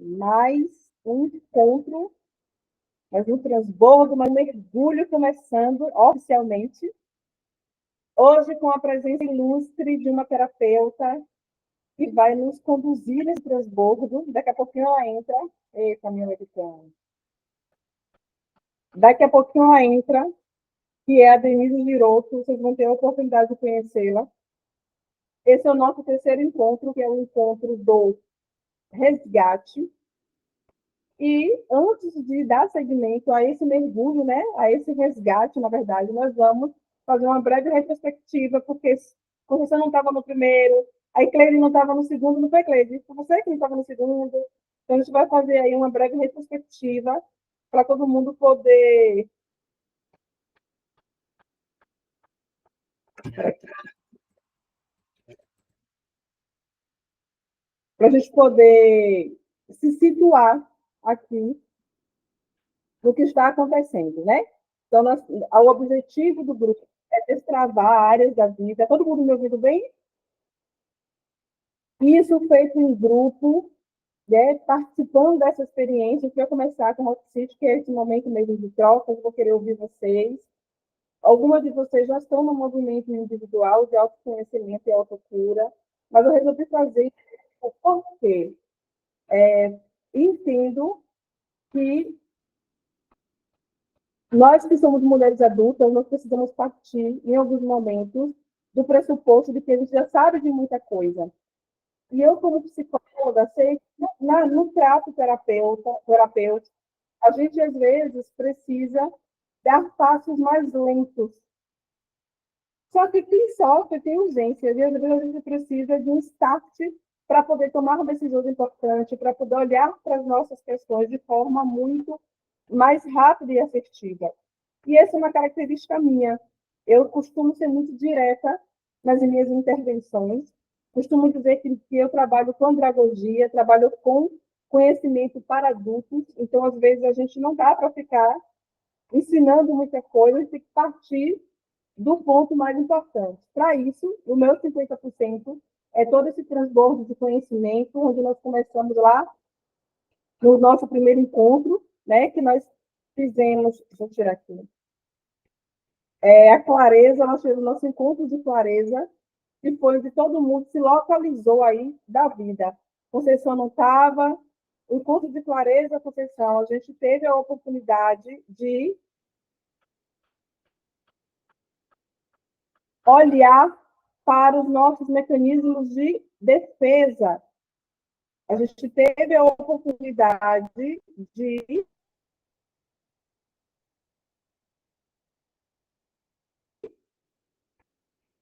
mais um encontro, mais um transbordo, mais um mergulho começando oficialmente. Hoje, com a presença ilustre de uma terapeuta que vai nos conduzir nesse transbordo. Daqui a pouquinho ela entra. Eita, minha webcam. Daqui a pouquinho ela entra, que é a Denise Giroto. Vocês vão ter a oportunidade de conhecê-la. Esse é o nosso terceiro encontro, que é o encontro do resgate. E antes de dar seguimento a esse mergulho, né, a esse resgate, na verdade, nós vamos fazer uma breve retrospectiva, porque você não estava no primeiro, a Cleide não estava no segundo, não foi, Cleide? Foi você que não estava no segundo. Então, a gente vai fazer aí uma breve retrospectiva para todo mundo poder... Para a gente poder se situar aqui no que está acontecendo, né? Então, o objetivo do grupo é destravar áreas da vida. Todo mundo me ouvindo bem? Isso feito em grupo, né, participando dessa experiência. Eu quero começar com o Rock City, que é esse momento mesmo de troca. Eu vou querer ouvir vocês. Algumas de vocês já estão no movimento individual de autoconhecimento e autocura, mas eu resolvi fazer o porquê. Entendo que nós que somos mulheres adultas, nós precisamos partir, em alguns momentos, do pressuposto de que a gente já sabe de muita coisa. E eu, como psicóloga, sei que no trato terapêutico, a gente, às vezes, precisa dar passos mais lentos. Só que quem sofre tem urgência, e às vezes a gente precisa de um start para poder tomar uma decisão importante, para poder olhar para as nossas questões de forma muito mais rápida e assertiva. E essa é uma característica minha. Eu costumo ser muito direta nas minhas intervenções. Costumo dizer que eu trabalho com andragogia, trabalho com conhecimento para adultos. Então, às vezes, a gente não dá para ficar ensinando muita coisa, a gente tem que partir do ponto mais importante. Para isso, o meu 50% é todo esse transbordo de conhecimento, onde nós começamos lá no nosso primeiro encontro, né, que nós fizemos, deixa eu tirar aqui, a clareza, nós tivemos nosso encontro de clareza, que foi onde todo mundo se localizou aí da vida. Conceição não estava, o encontro de clareza, Conceição, a gente teve a oportunidade de olhar para os nossos mecanismos de defesa. A gente teve a oportunidade de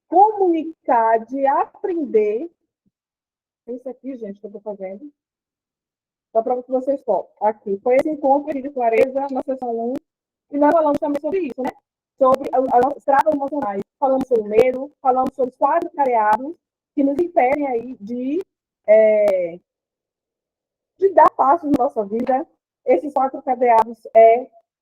comunicar, de aprender. Isso aqui, gente, que eu estou fazendo. Só para que vocês possam. Aqui. Foi esse encontro de clareza na sessão 1. E nós falamos também sobre isso, né? Sobre as travas emocionais. Falamos sobre o medo, falamos sobre os quadros careados que nos impedem aí de dar passos na nossa vida. Esses quatro cadeados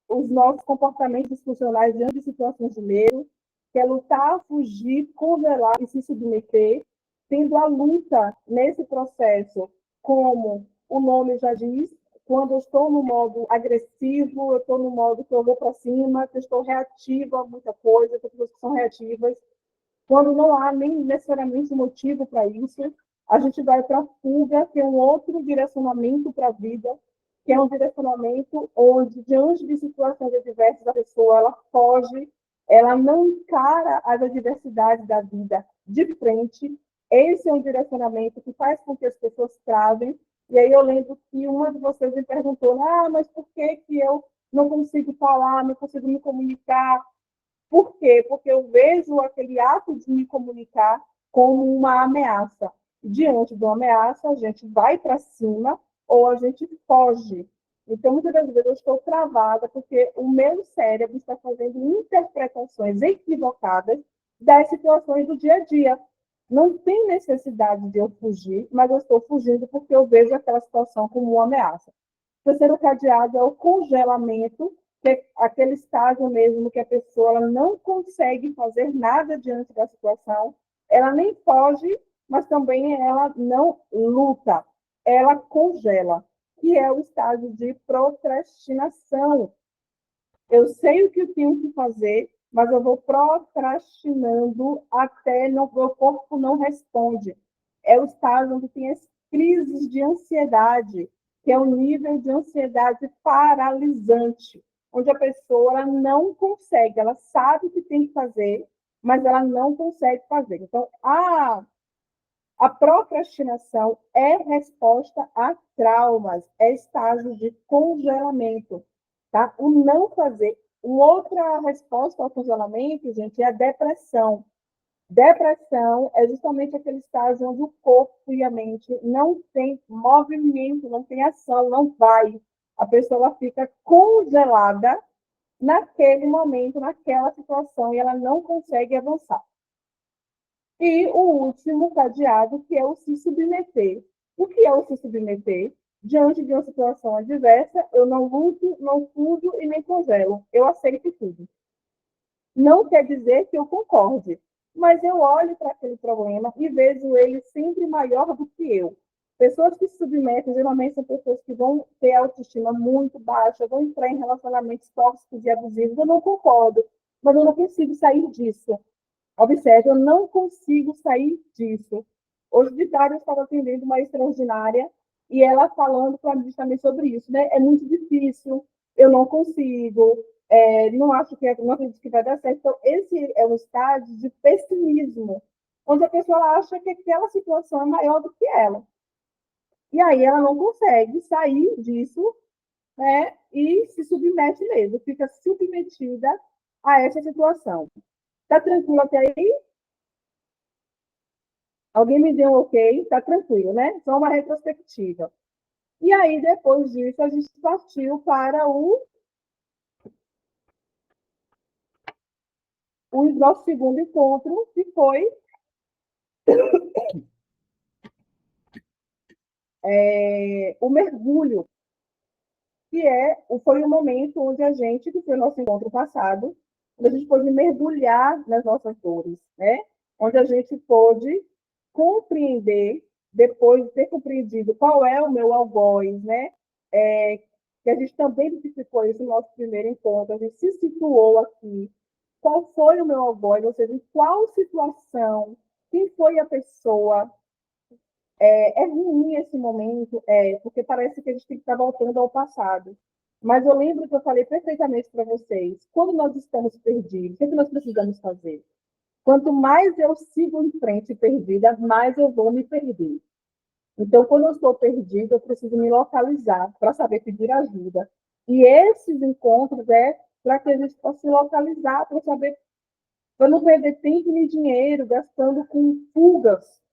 os nossos comportamentos disfuncionais diante de situações de medo, que é lutar, fugir, congelar e se submeter, tendo a luta nesse processo, como o nome já diz, quando eu estou no modo agressivo, eu estou no modo que eu vou para cima, que eu estou reativa a muita coisa, tem pessoas que são reativas. Quando não há nem necessariamente motivo para isso, a gente vai para a fuga, que é um outro direcionamento para a vida, que é um direcionamento onde, diante de situações adversas, a pessoa ela foge, ela não encara as adversidades da vida de frente. Esse é um direcionamento que faz com que as pessoas travem. E aí eu lembro que uma de vocês me perguntou, mas por que eu não consigo falar, não consigo me comunicar? Por quê? Porque eu vejo aquele ato de me comunicar como uma ameaça. Diante de uma ameaça, a gente vai para cima ou a gente foge. Então, muitas das vezes eu estou travada porque o meu cérebro está fazendo interpretações equivocadas das situações do dia a dia. Não tem necessidade de eu fugir, mas eu estou fugindo porque eu vejo aquela situação como uma ameaça. O terceiro cadeado é o congelamento, que é aquele estágio mesmo que a pessoa ela não consegue fazer nada diante da situação, ela nem foge, mas também ela não luta, ela congela. que é o estágio de procrastinação. Eu sei o que eu tenho que fazer, mas eu vou procrastinando até meu corpo não responde. É o estágio onde tem as crises de ansiedade, que é o nível de ansiedade paralisante, onde a pessoa ela não consegue, ela sabe o que tem que fazer, mas ela não consegue fazer. Então, a procrastinação é resposta a traumas, é estágio de congelamento, tá? O não fazer. Outra resposta ao congelamento, gente, é a depressão. Depressão é justamente aquele estágio onde o corpo e a mente não tem movimento, não tem ação, não vai. A pessoa fica congelada naquele momento, naquela situação, e ela não consegue avançar. E o último cadeado, que é o se submeter. O que é o se submeter? Diante de uma situação adversa, eu não luto, não fujo e nem congelo. Eu aceito tudo. Não quer dizer que eu concorde, mas eu olho para aquele problema e vejo ele sempre maior do que eu. Pessoas que se submetem, geralmente são pessoas que vão ter autoestima muito baixa, vão entrar em relacionamentos tóxicos e abusivos. Eu não concordo, mas eu não consigo sair disso. Observe, eu não consigo sair disso. Hoje de tarde eu estava atendendo uma extraordinária e ela falando para mim justamente sobre isso, né? É muito difícil, eu não consigo, não acho que não acredito que vai dar certo. Então, esse é um estágio de pessimismo, onde a pessoa acha que aquela situação é maior do que ela. E aí ela não consegue sair disso, né? E se submete mesmo, fica submetida a essa situação. Tá tranquilo até aí? Alguém me deu um ok, tá tranquilo, né? Só uma retrospectiva. E aí, depois disso, a gente partiu para o nosso segundo encontro, que foi o mergulho, foi o momento onde a gente, que foi o nosso encontro passado, onde a gente pôde mergulhar nas nossas dores, né? Onde a gente pôde compreender, depois de ter compreendido qual é o meu algoz, né? Que a gente também identificou isso no nosso primeiro encontro, a gente se situou aqui. Qual foi o meu algoz, ou seja, em qual situação, quem foi a pessoa. É ruim esse momento, porque parece que a gente tem que estar voltando ao passado. Mas eu lembro que eu falei perfeitamente para vocês, quando nós estamos perdidos, o que, é que nós precisamos fazer? Quanto mais eu sigo em frente perdida, mais eu vou me perder. Então, quando eu estou perdida, eu preciso me localizar para saber pedir ajuda. E esses encontros é para que a gente possa se localizar, para saber, para não perder tempo nem dinheiro gastando com fugas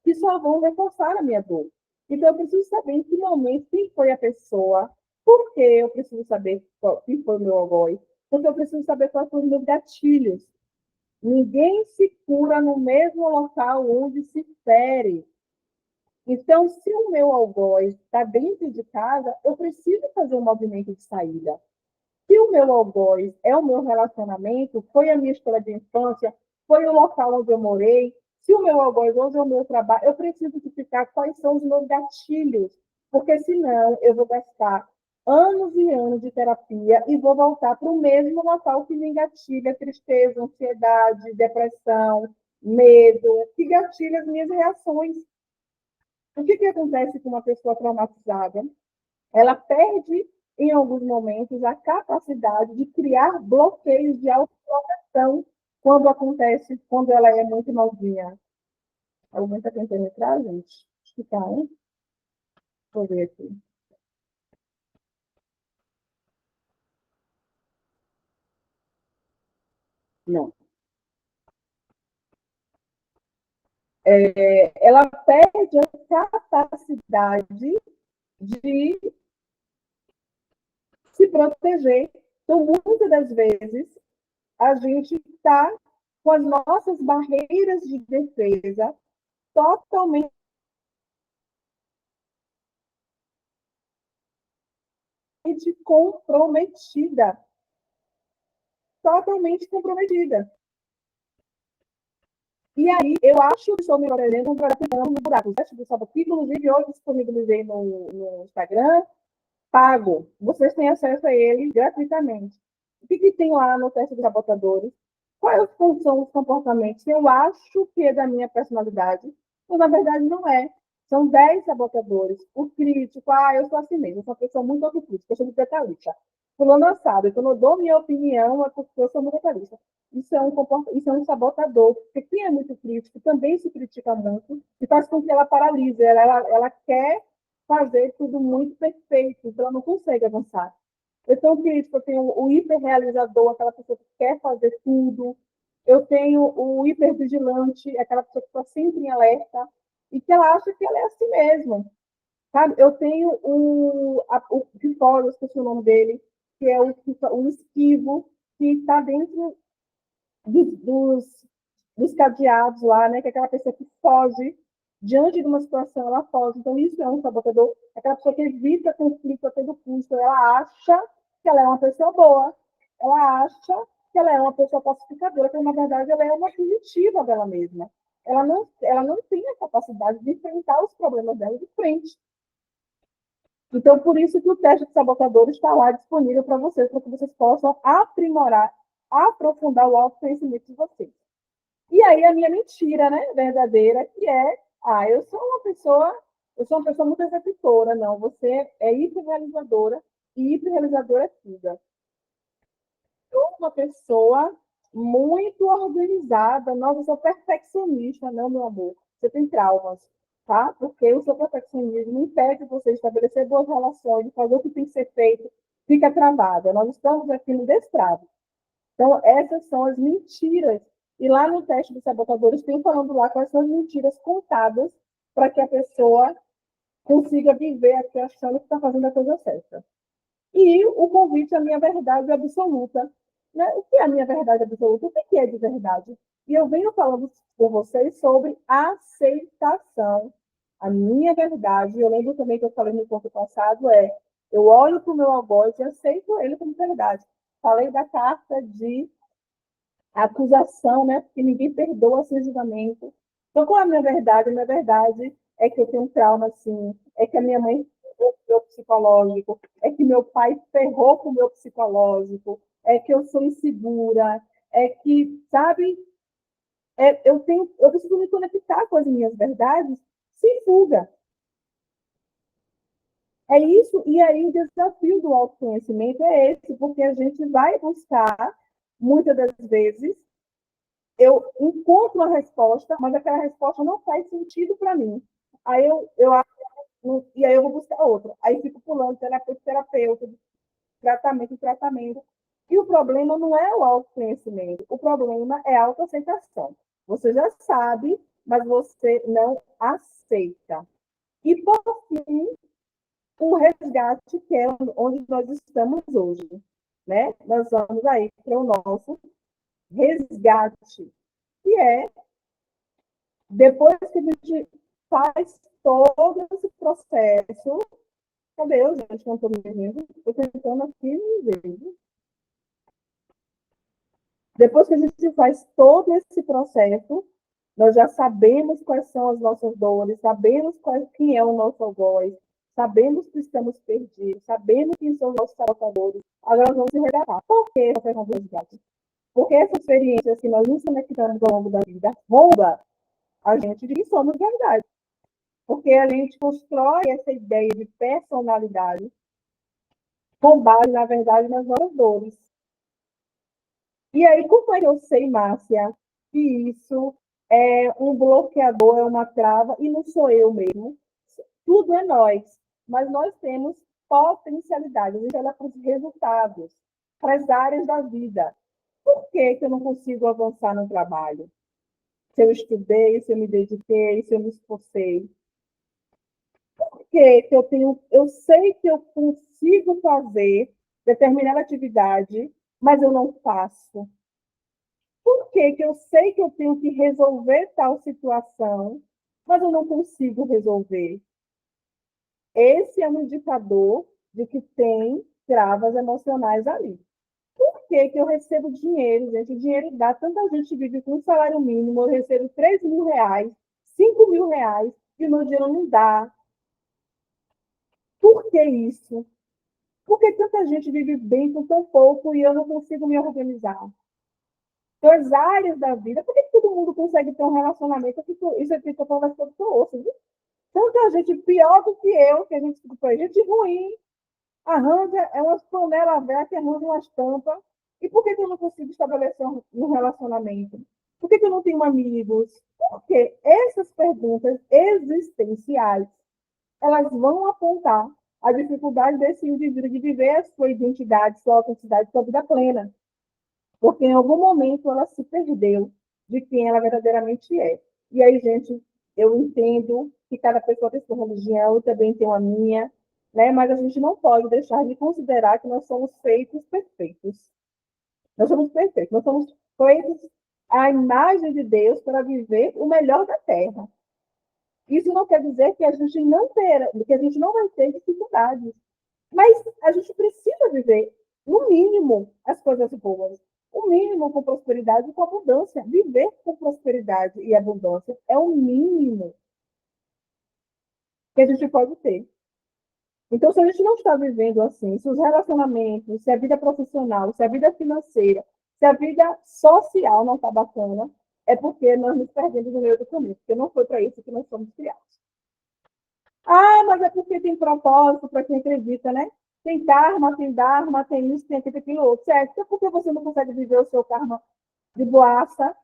que só vão reforçar a minha dor. Então, eu preciso saber em que momento, quem foi a pessoa, por que eu preciso saber quem foi o meu algoz, porque eu preciso saber quais foram os meus gatilhos. Ninguém se cura no mesmo local onde se fere. Então, se o meu algoz está dentro de casa, eu preciso fazer um movimento de saída. Se o meu algoz é o meu relacionamento, foi a minha escola de infância, foi o local onde eu morei, se o meu algoz hoje é o meu trabalho, eu preciso identificar quais são os meus gatilhos, porque senão eu vou gastar anos e anos de terapia e vou voltar para o mesmo local que me engatilha tristeza, ansiedade, depressão, medo, que gatilha as minhas reações. O que acontece com uma pessoa traumatizada? Ela perde, em alguns momentos, a capacidade de criar bloqueios de autoproteção quando acontece, quando ela é muito novinha. Alguém está tentando entrar, gente? Explicar, hein? Deixa eu ver aqui. Não. Ela perde a capacidade de se proteger. Então, muitas das vezes, a gente está com as nossas barreiras de defesa totalmente comprometida. Totalmente comprometida. E aí, eu acho que estou me protegendo para no buraco. O teste do sabotador, inclusive, hoje disponibilizei no Instagram, pago. Vocês têm acesso a ele gratuitamente. O que tem lá no teste dos sabotadores? Quais são os comportamentos que eu acho que é da minha personalidade, mas na verdade não é. São 10 sabotadores. O crítico, eu sou assim mesmo, eu sou uma pessoa muito autocrítica, eu sou muito detalhista. Fulano sabe, quando eu dou minha opinião, é porque eu sou muito detalhista. Isso é um sabotador, porque quem é muito crítico também se critica muito e faz com que ela paralise. Ela quer fazer tudo muito perfeito, então ela não consegue avançar. Então, crítico, eu tenho o hiperrealizador, aquela pessoa que quer fazer tudo. Eu tenho o hipervigilante, aquela pessoa que está sempre em alerta e que ela acha que ela é assim mesmo. Sabe? Eu tenho o Vitório, esqueci o nome dele, que é o esquivo, que está dentro dos, dos, dos cadeados lá, né? Que é aquela pessoa que foge diante de uma situação, ela foge. Então, isso é um sabotador. Aquela pessoa que evita conflito a todo custo. Ela acha que ela é uma pessoa boa. Ela acha que ela é uma pessoa pacificadora, que na verdade ela é uma fugitiva dela mesma. Ela não tem a capacidade de enfrentar os problemas dela de frente. Então, por isso que o teste de sabotador está lá disponível para que vocês possam aprimorar, aprofundar o autoconhecimento de vocês. E aí a minha mentira, né, verdadeira, que é, eu sou uma pessoa muito executora, não, você é hiperrealizadora e hiperrealizadora é tudo. Sou uma pessoa muito organizada, não, eu sou perfeccionista, não, meu amor, você tem traumas, tá? Porque o seu perfeccionismo impede você de estabelecer boas relações, de fazer o que tem que ser feito, fica travada. Nós estamos aqui no destrave. Então, essas são as mentiras. E lá no teste dos sabotadores, tem falando lá quais são as mentiras contadas para que a pessoa consiga viver aqui achando que está fazendo a coisa certa. E o convite à minha verdade absoluta. Né? O que é a minha verdade absoluta? O que é de verdade? E eu venho falando com vocês sobre aceitação. A minha verdade, eu lembro também que eu falei no ponto passado, eu olho para o meu algoz e aceito ele como verdade. Falei da carta de acusação, né? Porque ninguém perdoa sem julgamento. Então, qual é a minha verdade? A minha verdade é que eu tenho um trauma, assim, é que a minha mãe ferrou com o meu psicológico, é que meu pai ferrou com o meu psicológico, é que eu sou insegura, é que, sabe, eu preciso me conectar com as minhas verdades sem fuga. É isso, e aí o desafio do autoconhecimento é esse, porque a gente vai buscar, muitas das vezes, eu encontro uma resposta, mas aquela resposta não faz sentido para mim. Aí e aí eu vou buscar outra. Aí fico pulando terapeuta, tratamento, tratamento. E o problema não é o autoconhecimento, o problema é a autoaceitação. Você já sabe, mas você não aceita. E, por fim, o resgate, que é onde nós estamos hoje. Né? Nós vamos aí para o nosso resgate, que é depois que a gente faz todo esse processo. Cadê eu, gente? Não estou me vendo. Estou tentando aqui me ver. Depois que a gente faz todo esse processo, nós já sabemos quais são as nossas dores, sabemos quem é o nosso algoz, sabemos que estamos perdidos, sabemos quem são os nossos sabotadores. Agora nós vamos se resgatar. Por que você não resgate? Porque essa experiência que nós nos conectamos ao longo da vida rouba a gente de quem somos de verdade. Porque a gente constrói essa ideia de personalidade com base, na verdade, nas nossas dores. E aí, como é que eu sei, Márcia, que isso é um bloqueador, é uma trava, e não sou eu mesmo? Tudo é nós, mas nós temos potencialidade, a gente olha para os resultados, para as áreas da vida. Por que eu não consigo avançar no trabalho? Se eu estudei, se eu me dediquei, se eu me esforcei. Que eu sei que eu consigo fazer determinada atividade, mas eu não faço? Por que eu sei que eu tenho que resolver tal situação, mas eu não consigo resolver? Esse é um indicador de que tem travas emocionais ali. Por que eu recebo dinheiro, gente? O dinheiro dá. Tanta gente vive com um salário mínimo, eu recebo 3.000 reais, 5.000 reais, e o meu dinheiro não dá. Por que isso? Por que tanta gente vive bem com tão pouco e eu não consigo me organizar? Duas áreas da vida. Por que todo mundo consegue ter um relacionamento? Isso aqui que eu falo, que eu ouço, viu? Tanta gente pior do que eu, que a gente foi gente ruim, arranja, é umas panelas velhas que arranjam umas tampas. E por que eu não consigo estabelecer um relacionamento? Por que eu não tenho amigos? Porque essas perguntas existenciais, elas vão apontar a dificuldade desse indivíduo de viver a sua identidade, sua autenticidade, sua vida plena. Porque em algum momento ela se perdeu de quem ela verdadeiramente é. E aí, gente, eu entendo que cada pessoa tem sua religião, eu também tenho a minha, né? Mas a gente não pode deixar de considerar que nós somos feitos perfeitos. Nós somos perfeitos, nós somos feitos à imagem de Deus para viver o melhor da terra. Isso não quer dizer que a gente não que a gente não vai ter dificuldades, mas a gente precisa viver, no mínimo, as coisas boas. O mínimo com prosperidade e com abundância. Viver com prosperidade e abundância é o mínimo que a gente pode ter. Então, se a gente não está vivendo assim, se os relacionamentos, se a vida profissional, se a vida financeira, se a vida social não está bacana, é porque nós nos perdemos no meio do caminho, porque não foi para isso que nós fomos criados. Ah, mas é porque tem propósito para quem acredita, né? Tem karma, tem dharma, tem isso, tem aquilo, tem aquilo outro. Certo? É porque você não consegue viver o seu karma de boaça,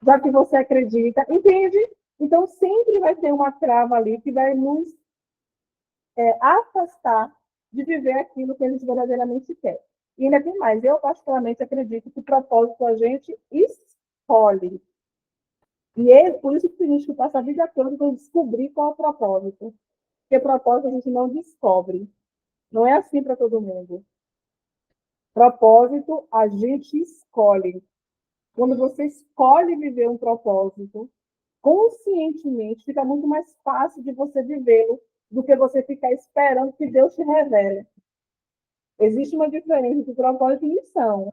já que você acredita. Entende? Então, sempre vai ter uma trava ali que vai nos afastar de viver aquilo que a gente verdadeiramente quer. E ainda tem mais. Eu, particularmente, acredito que o propósito a gente escolhe. E por isso que tem gente que passa a vida toda para descobrir qual é o propósito. Porque propósito a gente não descobre. Não é assim para todo mundo. Propósito a gente escolhe. Quando você escolhe viver um propósito, conscientemente, fica muito mais fácil de você vivê-lo do que você ficar esperando que Deus te revele. Existe uma diferença entre propósito e missão.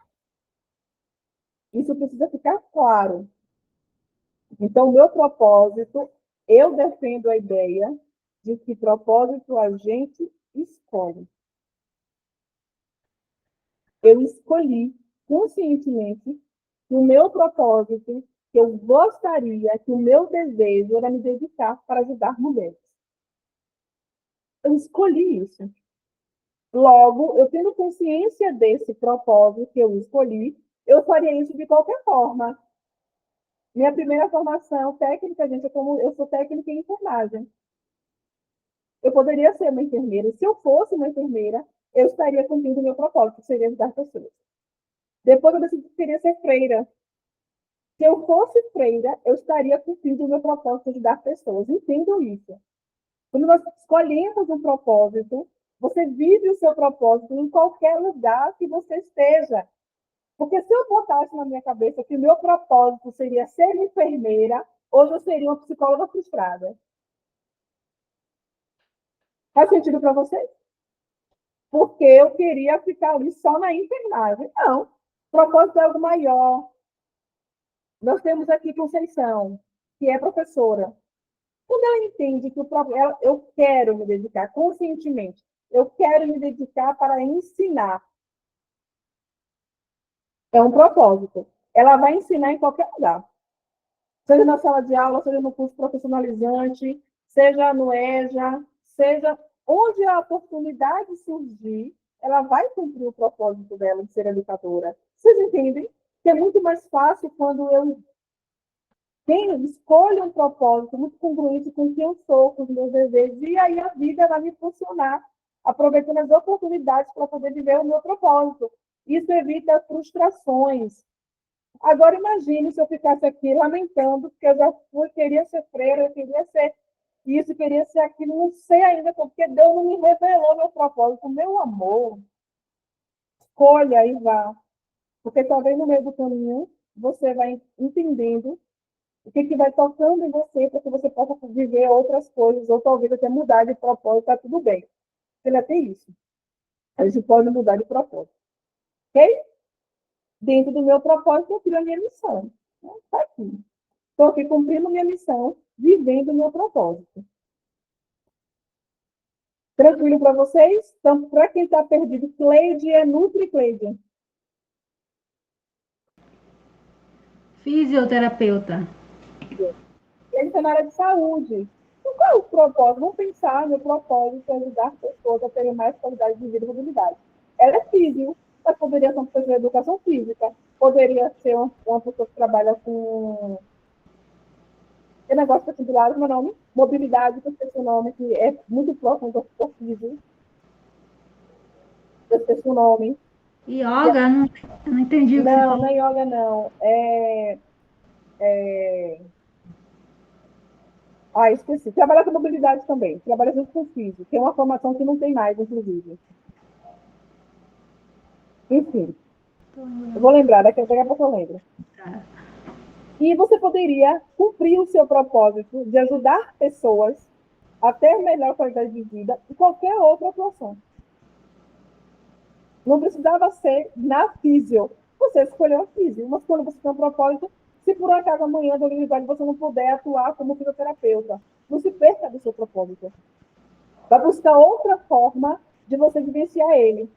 Isso precisa ficar claro. Então, o meu propósito, eu defendo a ideia de que propósito a gente escolhe. Eu escolhi conscientemente que o meu propósito, que eu gostaria, que o meu desejo era me dedicar para ajudar mulheres. Eu escolhi isso. Logo, eu tendo consciência desse propósito que eu escolhi, eu faria isso de qualquer forma. Minha primeira formação técnica, gente, eu sou técnica em enfermagem. Eu poderia ser uma enfermeira. Se eu fosse uma enfermeira, eu estaria cumprindo o meu propósito, que seria ajudar pessoas. Depois eu decidi que queria ser freira. Se eu fosse freira, eu estaria cumprindo o meu propósito de ajudar pessoas. Entendo isso. Quando nós escolhemos um propósito, você vive o seu propósito em qualquer lugar que você esteja. Porque se eu botasse na minha cabeça que o meu propósito seria ser enfermeira, hoje eu seria uma psicóloga frustrada. Faz sentido para vocês? Porque eu queria ficar ali só na enfermagem. Não. O propósito é algo maior. Nós temos aqui Conceição, que é professora. Quando ela entende que eu quero me dedicar conscientemente, eu quero me dedicar para ensinar, é um propósito. Ela vai ensinar em qualquer lugar. Seja na sala de aula, seja no curso profissionalizante, seja no EJA, seja onde a oportunidade surgir, ela vai cumprir o propósito dela de ser educadora. Vocês entendem? Que é muito mais fácil quando eu escolho um propósito muito congruente com quem eu sou, com os meus desejos, e aí a vida vai me funcionar, aproveitando as oportunidades para poder viver o meu propósito. Isso evita frustrações. Agora, imagine se eu ficasse aqui lamentando, porque eu já queria ser freira, eu queria ser isso, queria ser aquilo, não sei ainda, porque Deus não me revelou meu propósito. Meu amor, escolha e vá. Porque talvez no meio do caminho você vai entendendo o que vai tocando em você para que você possa viver outras coisas, ou talvez até mudar de propósito, está tudo bem. Ele até isso. A gente pode mudar de propósito. Ok? Dentro do meu propósito, eu crio a minha missão. Está aqui. Estou aqui cumprindo minha missão, vivendo o meu propósito. Tranquilo para vocês? Então, para quem está perdido, Cleide é NutriCleide. Fisioterapeuta. Ele está na área de saúde. Então, qual é o propósito? Vamos pensar no propósito de ajudar pessoas a terem mais qualidade de vida e mobilidade. Ela é física, mas poderia ser uma pessoa de educação física, poderia ser uma pessoa que trabalha com tem negócio que é do meu nome, mobilidade, que eu esqueci o nome, que é muito próximo do físico, eu esqueci o nome. Yoga? Não, não entendi o que você Não, não falou. é yoga, não. Esqueci. Trabalha com mobilidade também. Trabalha junto com o físico, que é uma formação que não tem mais, inclusive. Enfim, eu vou lembrar, daqui a pouco eu lembro. E você poderia cumprir o seu propósito de ajudar pessoas a ter melhor qualidade de vida em qualquer outra atuação. Não precisava ser na físio. Você escolheu a físio, mas quando você tem um propósito, se por acaso amanhã da universidade você não puder atuar como fisioterapeuta, não se perca do seu propósito. Vai buscar outra forma de você vivenciar ele.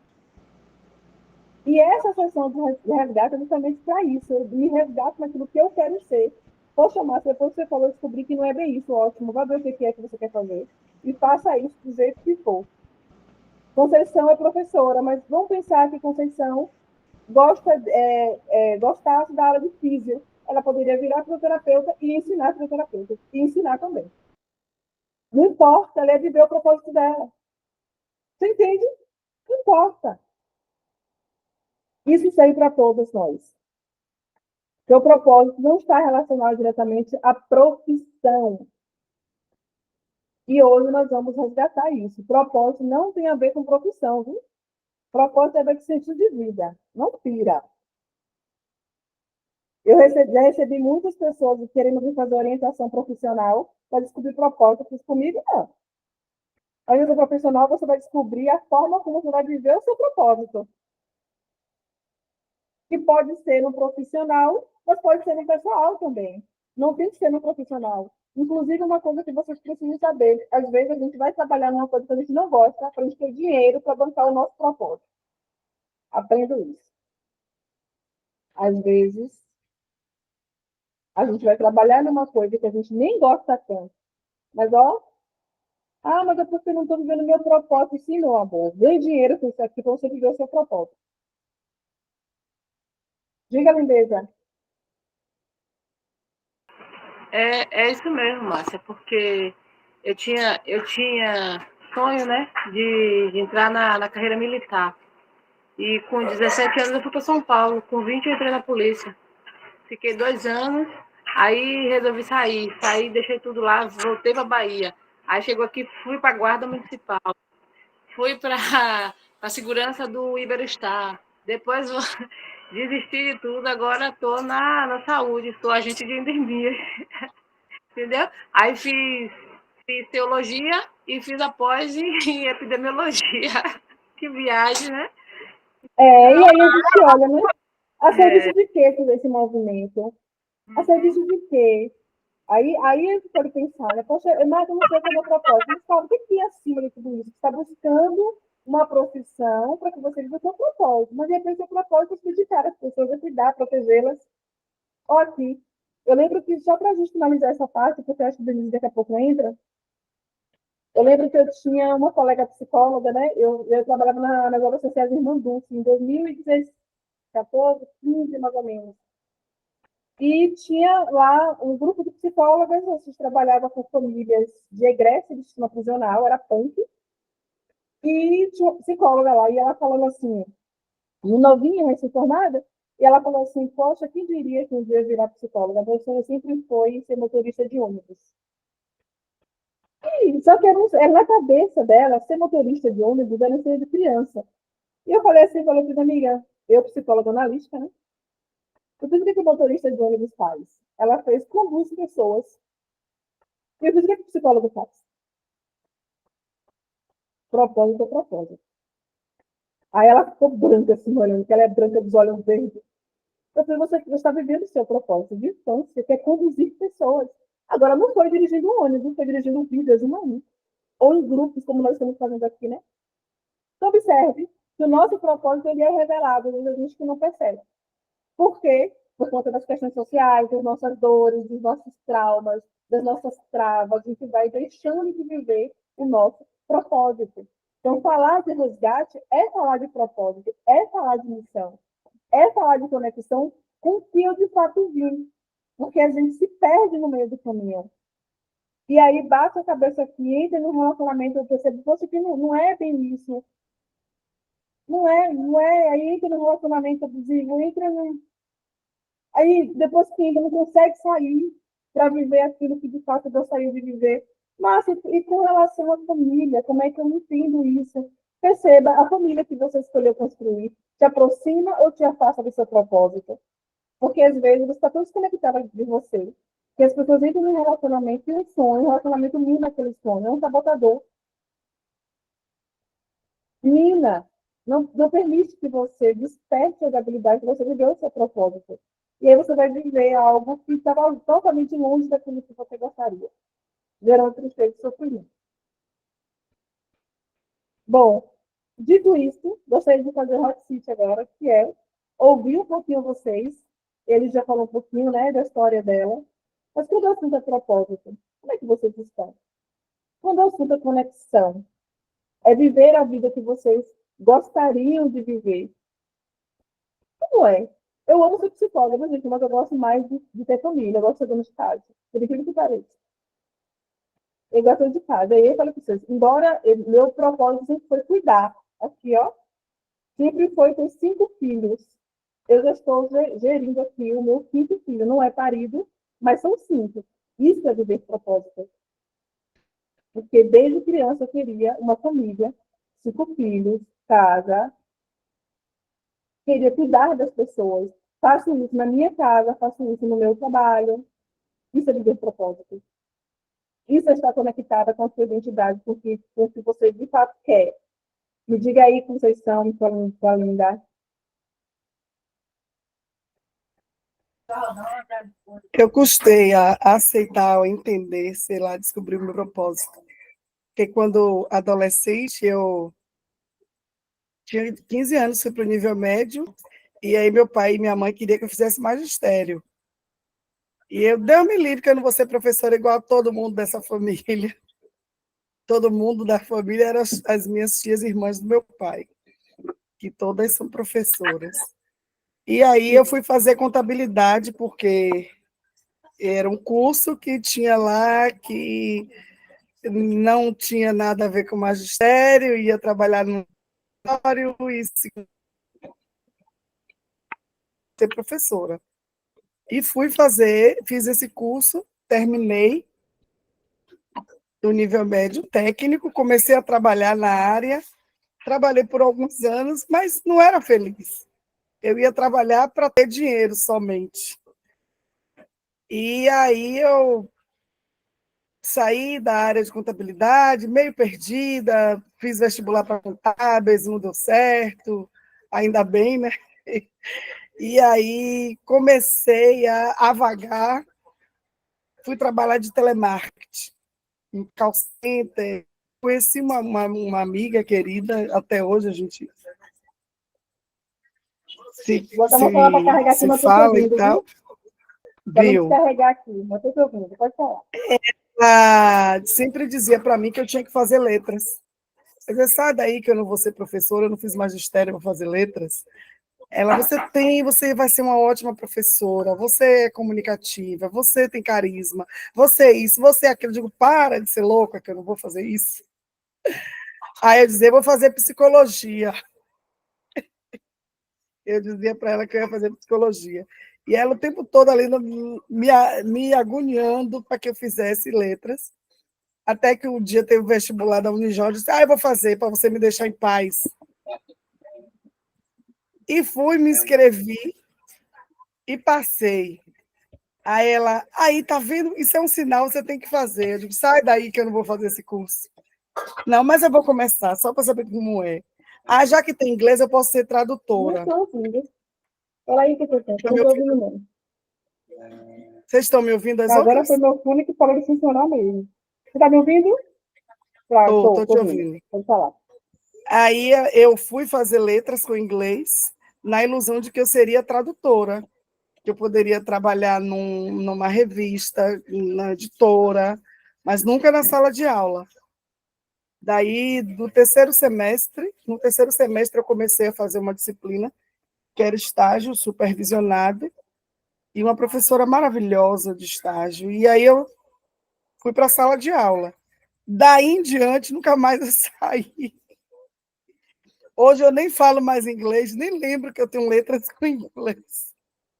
E essa sessão de resgate é justamente para isso. Eu me resgato naquilo que eu quero ser. Poxa, Márcia, depois que você falou, eu descobri que não é bem isso. Ótimo, vai ver o que é que você quer fazer. E faça isso do jeito que for. Conceição é professora, mas vamos pensar que Conceição gostasse da área de físio. Ela poderia virar fisioterapeuta e ensinar fisioterapeuta. E ensinar também. Não importa, ela é viver o propósito dela. Você entende? Não importa. Isso serve para todos nós. Seu propósito não está relacionado diretamente à profissão. E hoje nós vamos resgatar isso. Propósito não tem a ver com profissão, viu? Propósito tem a ver com sentido de vida. Não pira. Já recebi muitas pessoas querendo vir fazer orientação profissional para descobrir propósito. Fiz comigo, não. A orientação profissional, você vai descobrir a forma como você vai viver o seu propósito. Que pode ser no profissional, mas pode ser no pessoal também. Não tem que ser no profissional. Inclusive, uma coisa que vocês precisam saber: às vezes a gente vai trabalhar numa coisa que a gente não gosta, para a gente ter dinheiro para bancar o nosso propósito. Aprendo isso. Às vezes, a gente vai trabalhar numa coisa que a gente nem gosta tanto. Mas, mas é porque eu não estou vivendo meu propósito. Sim, meu amor. Ganhe dinheiro com isso aqui para você viver o seu propósito. Diga, lindeza. É isso mesmo, Márcia, porque eu tinha sonho, né, de entrar na carreira militar. E com 17 anos eu fui para São Paulo, com 20 eu entrei na polícia. Fiquei 2 anos, aí resolvi sair. Saí, deixei tudo lá, voltei para Bahia. Aí chegou aqui, fui para a Guarda Municipal, fui para a segurança do Iberostar. Depois desisti de tudo, agora estou na saúde, sou agente de endemia. Entendeu? Aí fiz teologia e fiz a pós em epidemiologia. Que viagem, né? E aí a gente olha, né? A serviço de quê todo esse movimento? A serviço de quê? Aí a gente pode pensar, né? Poxa, mas eu não sei qual é o meu propósito. Mas fala, o que é acima de tudo isso? Você está buscando uma profissão para que você viva o seu propósito. Mas de repente o propósito é dedicar as pessoas, a cuidar, protegê-las. Ó, aqui. Eu lembro que, só para a gente finalizar essa parte, porque eu acho que o Denise daqui a pouco entra, eu lembro que eu tinha uma colega psicóloga, né? Eu trabalhava nas obras sociais Irmã Dulce, em 2014, 15, mais ou menos. E tinha lá um grupo de psicólogas, a gente trabalhava com famílias de egresso de sistema prisional, era punk, e tinha uma psicóloga lá, e ela falando assim, novinha, recém-formada, e ela falou assim, poxa, quem diria que um dia eu virar psicóloga? A pessoa sempre foi ser motorista de ônibus. E, só que era na cabeça dela, ser motorista de ônibus era ser de criança. E eu falei assim, falei para amiga, eu psicóloga analítica, né? Eu fiz o que o motorista de ônibus faz? Ela fez com duas pessoas. E eu fiz o que o psicólogo faz? Propósito é propósito. Aí ela ficou branca, assim, olhando, que ela é branca dos olhos verdes. Eu falei, você está vivendo o seu propósito de infância, que é conduzir pessoas. Agora, não foi dirigindo um ônibus, foi dirigindo vidas uma a um. Ou em grupos, como nós estamos fazendo aqui, né? Então, observe que o nosso propósito ele é revelado, mas a gente que não percebe. Por quê? Por conta das questões sociais, das nossas dores, dos nossos traumas, das nossas travas, a gente vai deixando de viver o nosso propósito. Então, falar de resgate é falar de propósito, é falar de missão, é falar de conexão com o que eu de fato vim, porque a gente se perde no meio do caminho. E aí bate a cabeça aqui, entra no relacionamento, eu percebo, poxa, que não é bem isso. Não é, aí entra no relacionamento abusivo, entra no. Aí depois que ainda não consegue sair para viver aquilo que de fato gostaria de viver. Mas e com relação à família, como é que eu entendo isso? Perceba, a família que você escolheu construir te aproxima ou te afasta do seu propósito? Porque às vezes você está tão desconectada de você que as pessoas entram no relacionamento e um sonho, o relacionamento mina aquele sonho, é um sabotador. Mina, não permite que você desperte as habilidades que você viveu o seu propósito. E aí você vai viver algo que estava totalmente longe daquilo que você gostaria, gerando tristeza e sofrimento. Bom, dito isso, gostaria de fazer um hot seat agora, que é ouvir um pouquinho vocês. Ele já falou um pouquinho, né, da história dela. Mas quando o assunto é propósito, como é que vocês estão? Quando o assunto é conexão, é viver a vida que vocês gostariam de viver. Como é? Eu amo ser psicóloga, gente, mas eu gosto mais de ter família, eu gosto de ser dona de casa. Por incrível que pareça. Eu gosto de casa. Aí eu falei para vocês, embora meu propósito sempre foi cuidar. Aqui, ó, sempre foi ter 5 filhos. Eu já estou gerindo aqui o meu 5º filho. Não é parido, mas são 5. Isso é viver propósito. Porque desde criança eu queria uma família, 5 filhos, casa, queria cuidar das pessoas. Faço isso na minha casa, faço isso no meu trabalho. Isso é viver propósito. Isso é estar conectada com a sua identidade, com o que você de fato quer. Me diga aí, Conceição, sua linda. Eu custei a aceitar, a entender, sei lá, descobrir o meu propósito. Porque quando adolescente, eu tinha 15 anos, fui para o nível médio, e aí meu pai e minha mãe queriam que eu fizesse magistério. E eu, Deus me livre, que eu não vou ser professora igual a todo mundo dessa família. Todo mundo da família eram as minhas tias e irmãs do meu pai, que todas são professoras. E aí eu fui fazer contabilidade, porque era um curso que tinha lá que não tinha nada a ver com magistério, ia trabalhar no escritório e ser professora. E fiz esse curso, terminei do nível médio técnico, comecei a trabalhar na área, trabalhei por alguns anos, mas não era feliz. Eu ia trabalhar para ter dinheiro somente. E aí eu saí da área de contabilidade, meio perdida, fiz vestibular para contábeis, não deu certo, ainda bem, né? E aí comecei a vagar, fui trabalhar de telemarketing, em call center. Conheci uma amiga querida, até hoje a gente Vou botar meu celular para carregar aqui, se mas estou te fala e ouvindo, tal. viu? Para não Viu? descarregar aqui, mas estou te ouvindo, pode falar. Ela sempre dizia para mim que eu tinha que fazer letras. Eu disse, sai daí que eu não vou ser professora, eu não fiz magistério para fazer letras. Ela, você vai ser uma ótima professora, você é comunicativa, você tem carisma, você é isso, você é aquilo. Eu digo, para de ser louca, que eu não vou fazer isso. Aí eu dizia, vou fazer psicologia. Eu dizia para ela que eu ia fazer psicologia. E ela o tempo todo ali me agoniando para que eu fizesse letras. Até que um dia teve o vestibular da Unijó, eu disse, eu vou fazer para você me deixar em paz. E fui, me inscrevi e passei. Aí ela, aí tá vendo? Isso é um sinal, você tem que fazer. Eu digo, sai daí que eu não vou fazer esse curso. Não, mas eu vou começar, só para saber como é. Ah, já que tem inglês, eu posso ser Não tradutora. estou ouvindo. Fala aí o que você tem, eu Tá não me estou ouvindo? ouvindo, não. Vocês estão me ouvindo as Agora foi outras? meu fone que parou de funcionar mesmo. Você está me ouvindo? Claro, Estou estou te ouvindo. ouvindo. Pode falar. Aí eu fui fazer letras com inglês na ilusão de que eu seria tradutora, que eu poderia trabalhar numa revista, na editora, mas nunca na sala de aula. Daí, no terceiro semestre eu comecei a fazer uma disciplina que era estágio supervisionado, e uma professora maravilhosa de estágio. E aí eu fui para a sala de aula. Daí em diante, nunca mais eu saí. Hoje eu nem falo mais inglês, nem lembro que eu tenho letras com inglês.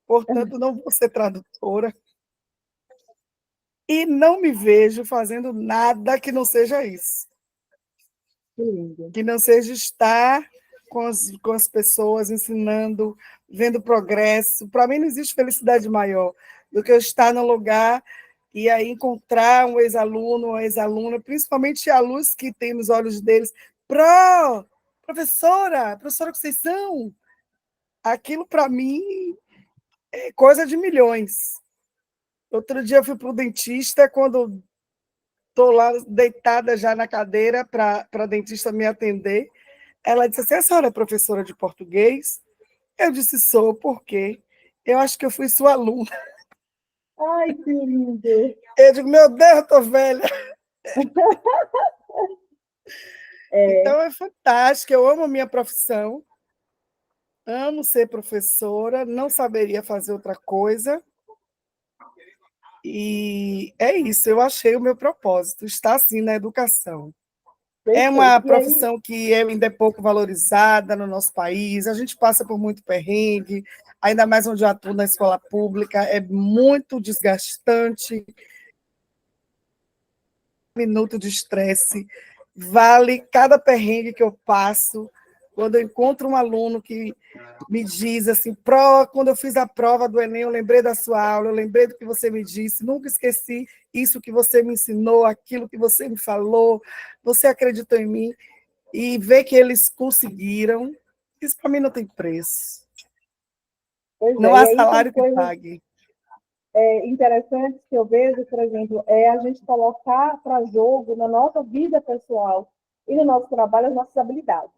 Portanto, não vou ser tradutora. E não me vejo fazendo nada que não seja isso. Que lindo. Que não seja estar com as pessoas, ensinando, vendo progresso. Para mim, não existe felicidade maior do que eu estar no lugar e aí encontrar um ex-aluno, uma ex-aluna, principalmente a luz que tem nos olhos deles. Professora Conceição, aquilo para mim é coisa de milhões. Outro dia eu fui para o dentista, quando estou lá deitada já na cadeira para a dentista me atender, ela disse assim: a senhora é professora de português? Eu disse: sou, por quê? Eu acho que eu fui sua aluna. Ai, que lindo. Eu digo: meu Deus, eu estou velha. É, Então é fantástico, eu amo a minha profissão, amo ser professora, não saberia fazer outra coisa. E é isso, eu achei o meu propósito, estar assim na educação. É perfeito. uma E aí, profissão que ainda é pouco valorizada no nosso país, a gente passa por muito perrengue, ainda mais onde eu atuo na escola pública, é muito desgastante. Minuto de estresse vale cada perrengue que eu passo. Quando eu encontro um aluno que me diz assim: quando eu fiz a prova do Enem, eu lembrei da sua aula, eu lembrei do que você me disse, nunca esqueci isso que você me ensinou, aquilo que você me falou, você acreditou em mim, e ver que eles conseguiram, isso para mim não tem preço. pois Não é, e há aí tem salário que coisas pague. interessantes que eu vejo, por exemplo, é a gente colocar para jogo na nossa vida pessoal e no nosso trabalho as nossas habilidades,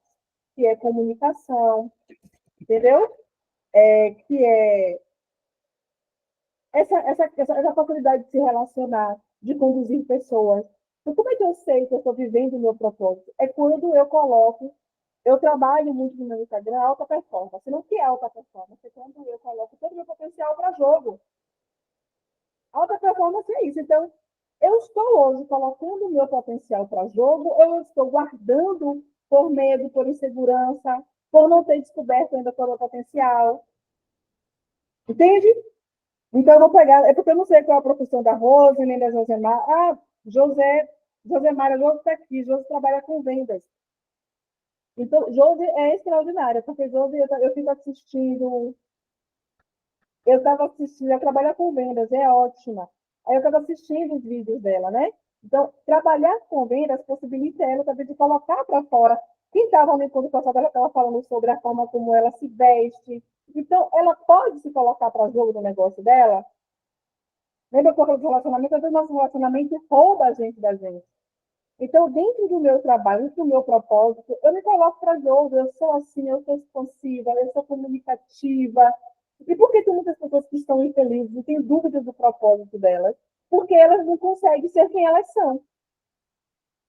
que é comunicação, entendeu? Que é essa facilidade de se relacionar, de conduzir pessoas. Então, como é que eu sei que eu estou vivendo o meu propósito? É quando eu coloco, eu trabalho muito no meu Instagram, alta performance. Não que é alta performance, é quando eu coloco todo o meu potencial para jogo. Alta performance é isso. Então, eu estou hoje colocando o meu potencial para jogo, ou eu estou guardando por medo, por insegurança, por não ter descoberto ainda todo o potencial. Entende? Então, eu vou pegar. É porque eu não sei qual é a profissão da Rose, nem da Josemar. Ah, Josemar, José está aqui. José trabalha com vendas. Então, José é extraordinária, porque José, eu fico assistindo. Eu estava assistindo, ela trabalha com vendas, é ótima. Aí eu estava assistindo os vídeos dela, né? Então, trabalhar com vendas possibilita ela também de colocar para fora. Quem estava no encontro passado, ela estava falando sobre a forma como ela se veste. Então, ela pode se colocar para jogo no negócio dela. Lembra que eu falei do relacionamento? Às vezes, nosso relacionamento rouba a gente da gente. Então, dentro do meu trabalho, dentro do meu propósito, eu me coloco para jogo. Eu sou assim, eu sou expansiva, eu sou comunicativa. E por que tem muitas pessoas que estão infelizes e têm dúvidas do propósito delas? Porque elas não conseguem ser quem elas são.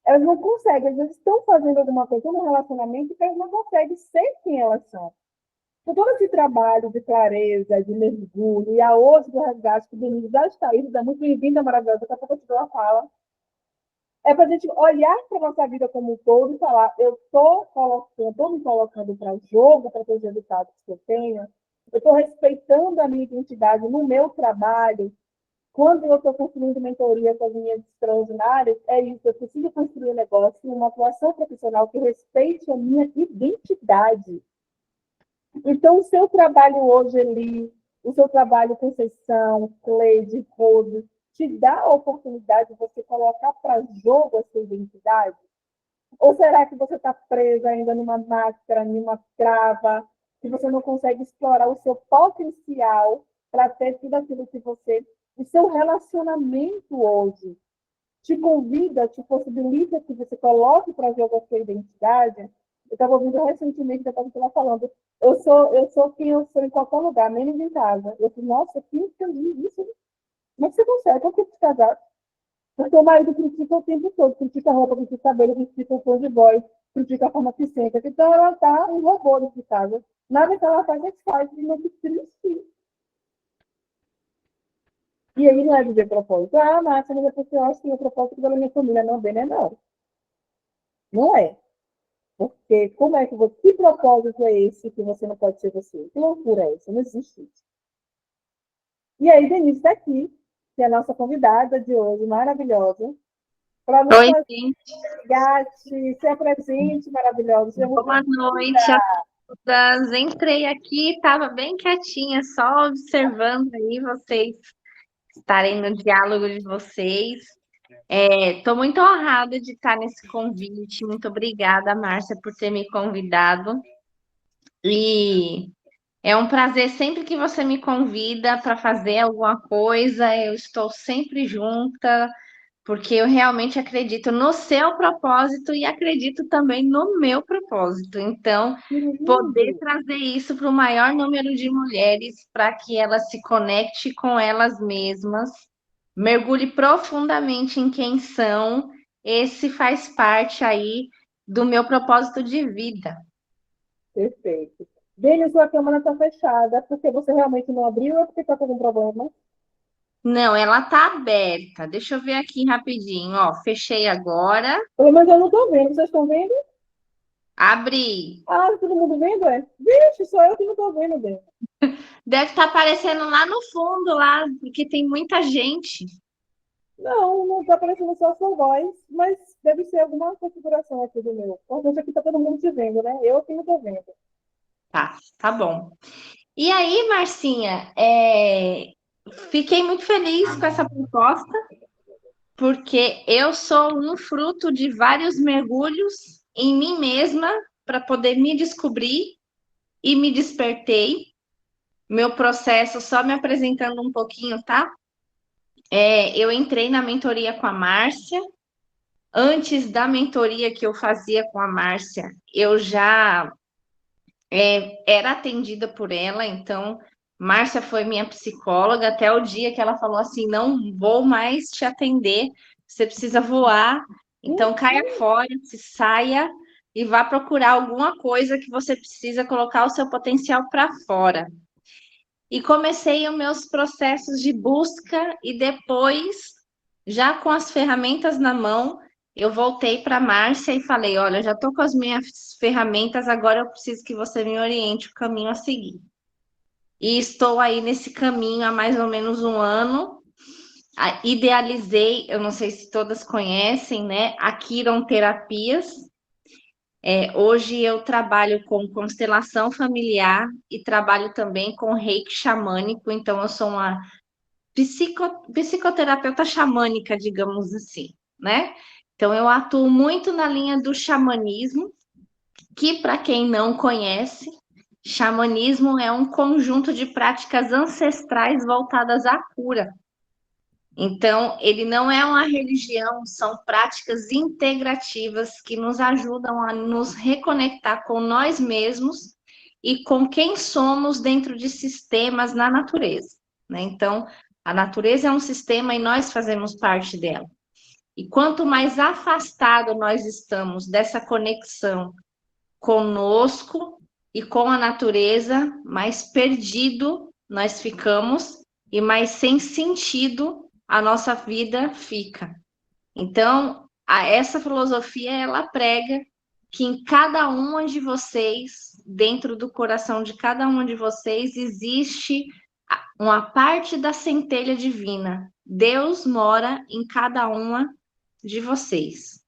Elas não conseguem, às vezes estão fazendo alguma coisa no relacionamento que elas não conseguem ser quem elas são. Então, todo esse trabalho de clareza, de mergulho, e a hoje do resgate que o Denise já está aí, é muito bem-vinda, maravilhosa, daqui a pouco eu te dou a fala, é para a gente olhar para a nossa vida como um todo e falar: eu estou me colocando para jogo, para ter os resultados que eu tenho, eu estou respeitando a minha identidade no meu trabalho. Quando eu estou construindo mentoria com as minhas extraordinárias, é isso, eu preciso construir um negócio, uma atuação profissional que respeite a minha identidade. Então, o seu trabalho hoje ali, o seu trabalho Conceição, Cleide, Rose, te dá a oportunidade de você colocar para jogo a sua identidade? Ou será que você está presa ainda numa máscara, numa trava, que você não consegue explorar o seu potencial para ter tudo aquilo que você... O seu relacionamento hoje te convida, te possibilita que você coloque para jogo a sua identidade. Eu estava ouvindo recentemente, que eu estava falando, eu sou quem eu sou em qualquer lugar, menos em casa. Eu falei, nossa, que entendi isso. Como é que você consegue? Como é que você casar? Porque o marido critica o tempo todo, critica a roupa, critica o cabelo, critica o tom de voz, critica a forma que senta. Então ela está um robô dentro de casa. Nada que ela faz, é que faz, e não que triste. E aí não é viver propósito. Ah, Márcia, mas é porque eu acho que o propósito pela minha família não é bem, né? Não. Não é. Porque como é que você... Que propósito é esse que você não pode ser você? Que loucura é essa? Não existe isso. E aí, Denise está aqui, que é a nossa convidada de hoje, maravilhosa, para nos Oi, fazer gente. Gate, se apresente, maravilhosa. Seja muito Boa noite a todas. Entrei aqui, estava bem quietinha, só observando aí vocês estarem no diálogo de vocês. Estou muito honrada de estar nesse convite. Muito obrigada, Márcia, por ter me convidado. E é um prazer sempre que você me convida para fazer alguma coisa. Eu estou sempre junta, porque eu realmente acredito no seu propósito e acredito também no meu propósito. Então, poder lindo. trazer isso para o maior número de mulheres, para que elas se conecte com elas mesmas, mergulhe profundamente em quem são, esse faz parte aí do meu propósito de vida. Perfeito. Denise, sua câmera está fechada, porque você realmente não abriu ou porque está com algum problema? Não, ela tá aberta. Deixa eu ver aqui rapidinho, ó. Fechei agora, Pelo menos eu não estou vendo. Vocês estão vendo? abri. Ah, todo mundo vendo, é? Vixe, só eu que não estou vendo, Denise. Deve estar aparecendo lá no fundo, lá, porque tem muita gente. Não, não está aparecendo só a sua voz, mas deve ser alguma configuração aqui do meu. Porque aqui está todo mundo te vendo, né? Eu que não estou vendo. Tá bom. E aí, Marcinha, fiquei muito feliz com essa proposta, porque eu sou um fruto de vários mergulhos em mim mesma para poder me descobrir e me despertei. Meu processo, só me apresentando um pouquinho, tá? Eu entrei na mentoria com a Márcia. Antes da mentoria que eu fazia com a Márcia, eu já era atendida por ela, então Márcia foi minha psicóloga até o dia que ela falou assim: não vou mais te atender, você precisa voar, então caia fora, se saia e vá procurar alguma coisa que você precisa colocar o seu potencial para fora. E comecei os meus processos de busca e depois, já com as ferramentas na mão, eu voltei para a Márcia e falei: olha, já estou com as minhas ferramentas, agora eu preciso que você me oriente o caminho a seguir. E estou aí nesse caminho há mais ou menos um ano. Idealizei, eu não sei se todas conhecem, né? A Quiron Terapias. Hoje eu trabalho com constelação familiar e trabalho também com reiki xamânico, então eu sou uma psicoterapeuta xamânica, digamos assim, né? Então eu atuo muito na linha do xamanismo, que para quem não conhece, xamanismo é um conjunto de práticas ancestrais voltadas à cura. Então, ele não é uma religião, são práticas integrativas que nos ajudam a nos reconectar com nós mesmos e com quem somos dentro de sistemas na natureza, né? Então, a natureza é um sistema e nós fazemos parte dela. E quanto mais afastado nós estamos dessa conexão conosco e com a natureza, mais perdido nós ficamos e mais sem sentido a nossa vida fica. Então, essa filosofia, ela prega que em cada uma de vocês, dentro do coração de cada uma de vocês, existe uma parte da centelha divina. Deus mora em cada uma de vocês.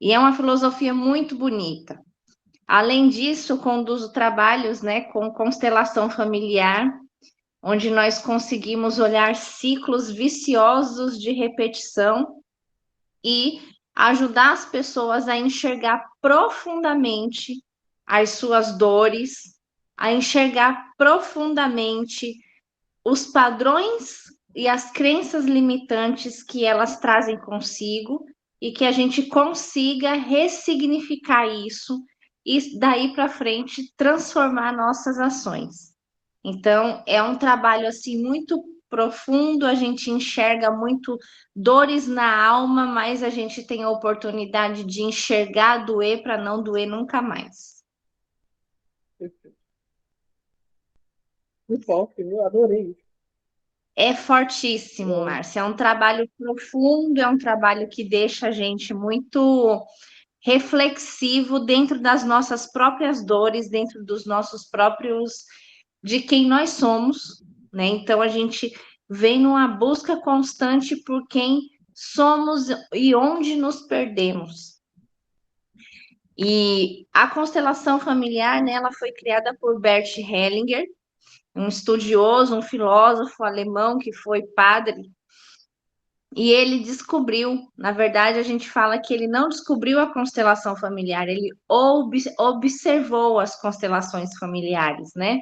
E é uma filosofia muito bonita. Além disso, conduzo trabalhos, né, com constelação familiar, onde nós conseguimos olhar ciclos viciosos de repetição e ajudar as pessoas a enxergar profundamente as suas dores, a enxergar profundamente os padrões e as crenças limitantes que elas trazem consigo e que a gente consiga ressignificar isso e daí para frente transformar nossas ações. Então, é um trabalho assim muito profundo, a gente enxerga muito dores na alma, mas a gente tem a oportunidade de enxergar doer para não doer nunca mais. Muito forte, eu adorei isso. É fortíssimo, Márcia. É um trabalho profundo, é um trabalho que deixa a gente muito reflexivo dentro das nossas próprias dores, dentro dos nossos próprios, de quem nós somos, né? Então a gente vem numa busca constante por quem somos e onde nos perdemos. E a constelação familiar, né, ela foi criada por Bert Hellinger, um estudioso, um filósofo alemão que foi padre, e ele descobriu, na verdade, a gente fala que ele não descobriu a constelação familiar, ele observou as constelações familiares, né?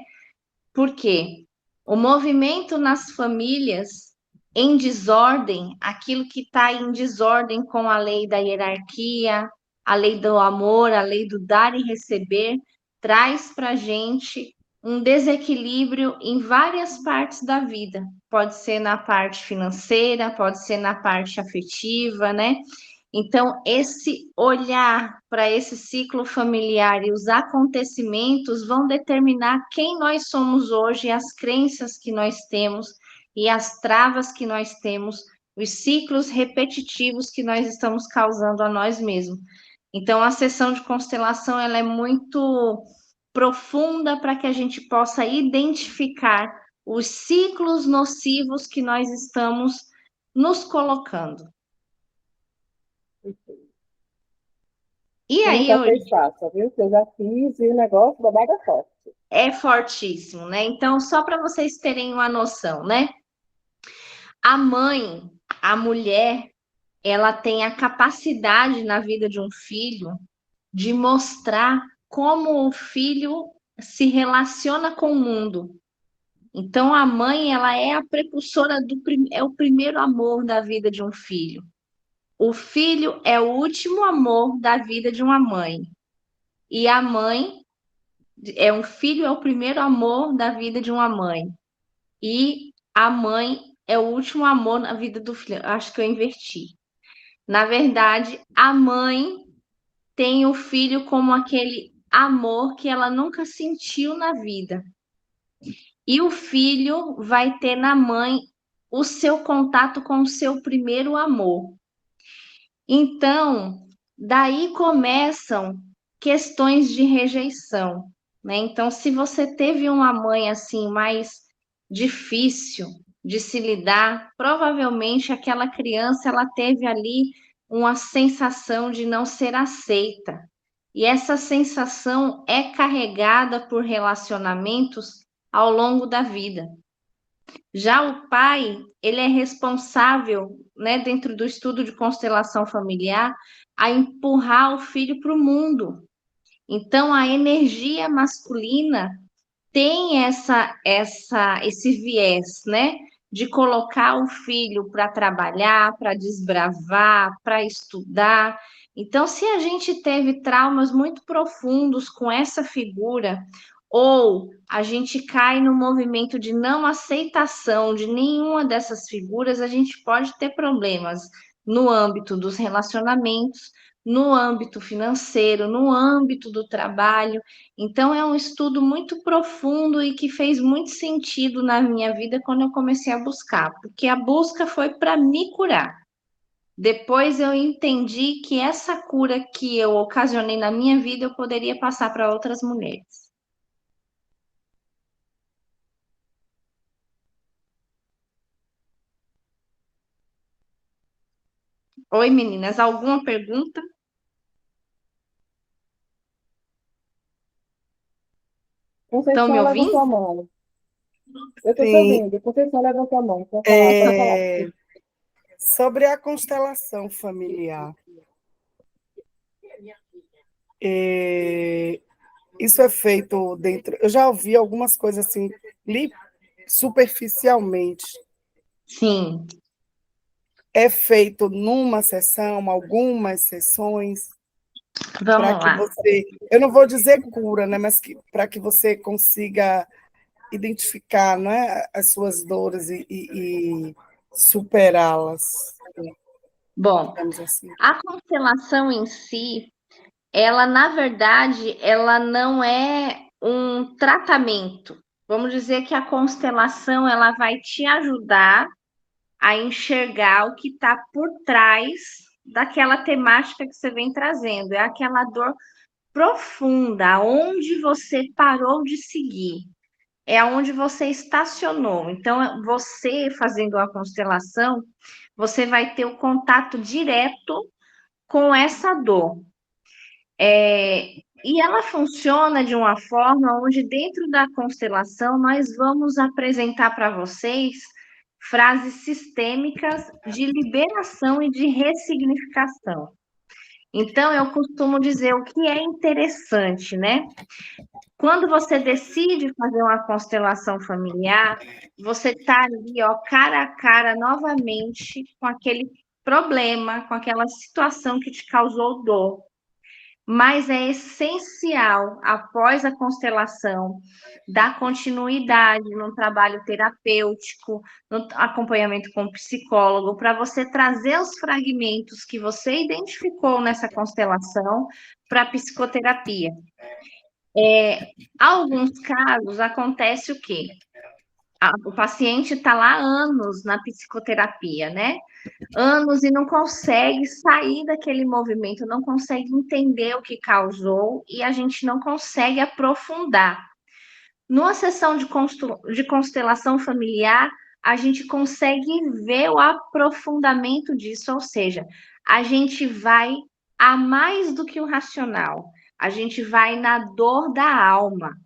Por quê? O movimento nas famílias em desordem, aquilo que está em desordem com a lei da hierarquia, a lei do amor, a lei do dar e receber, traz para a gente um desequilíbrio em várias partes da vida. Pode ser na parte financeira, pode ser na parte afetiva, né? Então, esse olhar para esse ciclo familiar e os acontecimentos vão determinar quem nós somos hoje, as crenças que nós temos e as travas que nós temos, os ciclos repetitivos que nós estamos causando a nós mesmos. Então, a sessão de constelação ela é muito profunda para que a gente possa identificar os ciclos nocivos que nós estamos nos colocando. E Você aí, nunca fez fácil, viu? Que eu já fiz e o negócio da baga forte. é fortíssimo, né? Então, só para vocês terem uma noção, né? A mãe, a mulher, ela tem a capacidade na vida de um filho de mostrar como o filho se relaciona com o mundo. Então, a mãe, ela é a precursora é o primeiro amor da vida de um filho. O filho é o último amor da vida de uma mãe. E a mãe um filho é o primeiro amor da vida de uma mãe. E a mãe é o último amor na vida do filho. Acho que eu inverti. Na verdade, a mãe tem o filho como aquele amor que ela nunca sentiu na vida. E o filho vai ter na mãe o seu contato com o seu primeiro amor. Então, daí começam questões de rejeição, né? Então, se você teve uma mãe assim mais difícil de se lidar, provavelmente aquela criança ela teve ali uma sensação de não ser aceita. E essa sensação é carregada por relacionamentos ao longo da vida. Já o pai, ele é responsável, né, dentro do estudo de constelação familiar, a empurrar o filho para o mundo. Então, a energia masculina tem esse viés, né, de colocar o filho para trabalhar, para desbravar, para estudar. Então, se a gente teve traumas muito profundos com essa figura, ou a gente cai no movimento de não aceitação de nenhuma dessas figuras, a gente pode ter problemas no âmbito dos relacionamentos, no âmbito financeiro, no âmbito do trabalho. Então, é um estudo muito profundo e que fez muito sentido na minha vida quando eu comecei a buscar, porque a busca foi para me curar. Depois eu entendi que essa cura que eu ocasionei na minha vida, eu poderia passar para outras mulheres. Oi, meninas, alguma pergunta? Estão me Conceição levantou ouvindo? a mão. Eu estou te Sim, ouvindo. Conceição levantou a mão. Pode falar, pode falar. sobre a constelação familiar. Isso é feito dentro. Eu já ouvi algumas coisas assim, superficialmente. Sim, É feito numa sessão, algumas sessões, para vamos que lá. você, eu não vou dizer cura, né, mas para que você consiga identificar, né, as suas dores e superá-las, Bom, digamos assim. a constelação em si, ela, na verdade, ela não é um tratamento. Vamos dizer que a constelação, ela vai te ajudar a enxergar o que está por trás daquela temática que você vem trazendo. É aquela dor profunda, onde você parou de seguir, é onde você estacionou. Então, você fazendo a constelação, você vai ter o contato direto com essa dor. E ela funciona de uma forma onde, dentro da constelação, nós vamos apresentar para vocês frases sistêmicas de liberação e de ressignificação. Então, eu costumo dizer o que é interessante, né? Quando você decide fazer uma constelação familiar, você está ali, ó, cara a cara novamente com aquele problema, com aquela situação que te causou dor. Mas é essencial, após a constelação, dar continuidade no trabalho terapêutico, no acompanhamento com o psicólogo, para você trazer os fragmentos que você identificou nessa constelação para a psicoterapia. Alguns casos acontece o quê? O paciente está lá há anos na psicoterapia, né? Anos e não consegue sair daquele movimento, não consegue entender o que causou e a gente não consegue aprofundar. Numa sessão de constelação familiar, a gente consegue ver o aprofundamento disso, ou seja, a gente vai a mais do que o racional, a gente vai na dor da alma.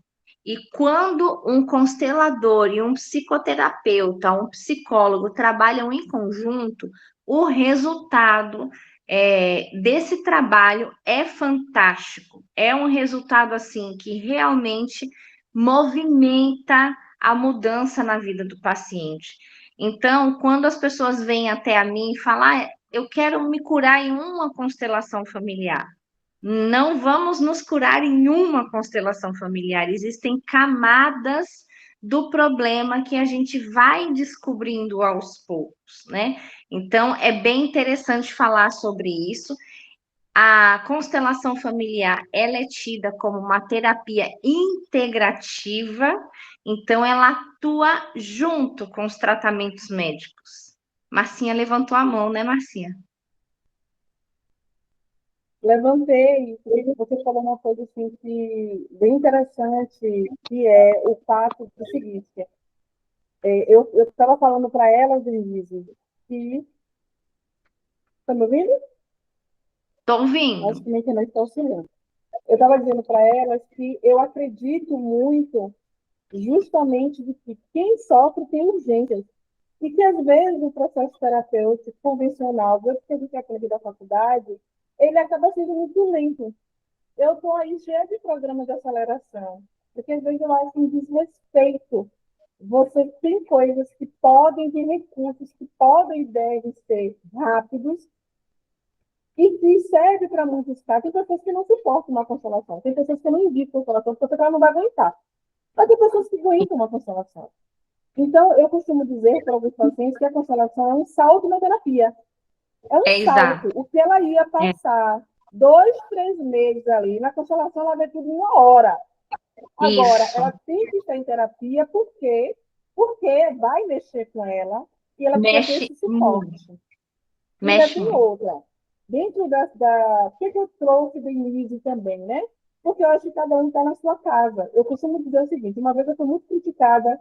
E quando um constelador e um psicoterapeuta, um psicólogo trabalham em conjunto, o resultado desse trabalho é fantástico. É um resultado assim que realmente movimenta a mudança na vida do paciente. Então, quando as pessoas vêm até a mim e falam, eu quero me curar em uma constelação familiar. Não vamos nos curar em uma constelação familiar. Existem camadas do problema que a gente vai descobrindo aos poucos, né? Então, é bem interessante falar sobre isso. A constelação familiar, ela é tida como uma terapia integrativa, então ela atua junto com os tratamentos médicos. Marcinha levantou a mão, né, Marcinha? Levantei, e você falou uma coisa assim que bem interessante, que é o fato do seguinte, eu estava falando para ela, Denise, que... Está me ouvindo? Estou ouvindo. Acho que minha internet está oscilando. Eu estava dizendo para elas que eu acredito muito justamente de que quem sofre tem urgências. E que, às vezes, o processo terapêutico convencional, do que a gente aprende da faculdade, ele acaba sendo muito lento. Eu estou aí cheia de programas de aceleração, porque, às vezes, eu acho um desrespeito. Você tem coisas que podem ter recursos, que podem e devem ser rápidos, e que serve para muitos casos. Tem pessoas que não suportam uma constelação, tem pessoas que não indicam constelação, porque ela não vai aguentar. Mas tem pessoas que aguentam uma constelação. Então, eu costumo dizer para alguns pacientes que a constelação é um salto na terapia. É um salto. Exato. O que ela ia passar 2, 3 meses ali, na constelação ela vê tudo em 1 hora. Agora, Isso. ela tem que estar em terapia porque vai mexer com ela e ela precisa ter Mexe esse suporte. E ainda Mexe tem muito. outra. Dentro o que eu trouxe do início também, né? Porque eu acho que cada um está na sua casa. Eu costumo dizer o seguinte: uma vez eu fui muito criticada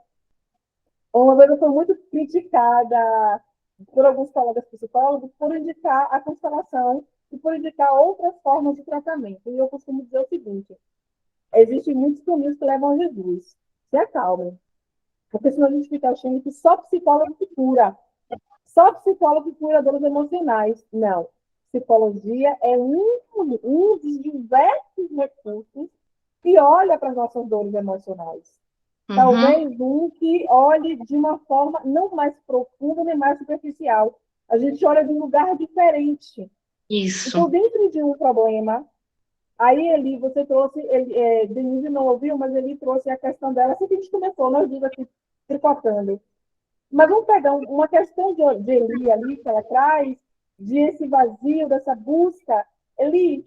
por alguns colegas psicólogos por indicar a constelação e por indicar outras formas de tratamento. E eu costumo dizer o seguinte: existem muitos caminhos que levam a Jesus. Se acalmem. Porque senão a gente fica achando que só psicólogo que cura. Só psicólogo que cura dores emocionais. Não. psicologia é um dos diversos recursos que olha para as nossas dores emocionais. Talvez um que olhe de uma forma não mais profunda nem mais superficial. A gente olha de um lugar diferente. Isso. Então, dentro de um problema, aí Eli, você trouxe, Denise não ouviu, mas ele trouxe a questão dela, assim que a gente começou, nós duas aqui tricotando. Mas vamos pegar uma questão de Eli ali, que ela traz, de esse vazio, dessa busca. Eli,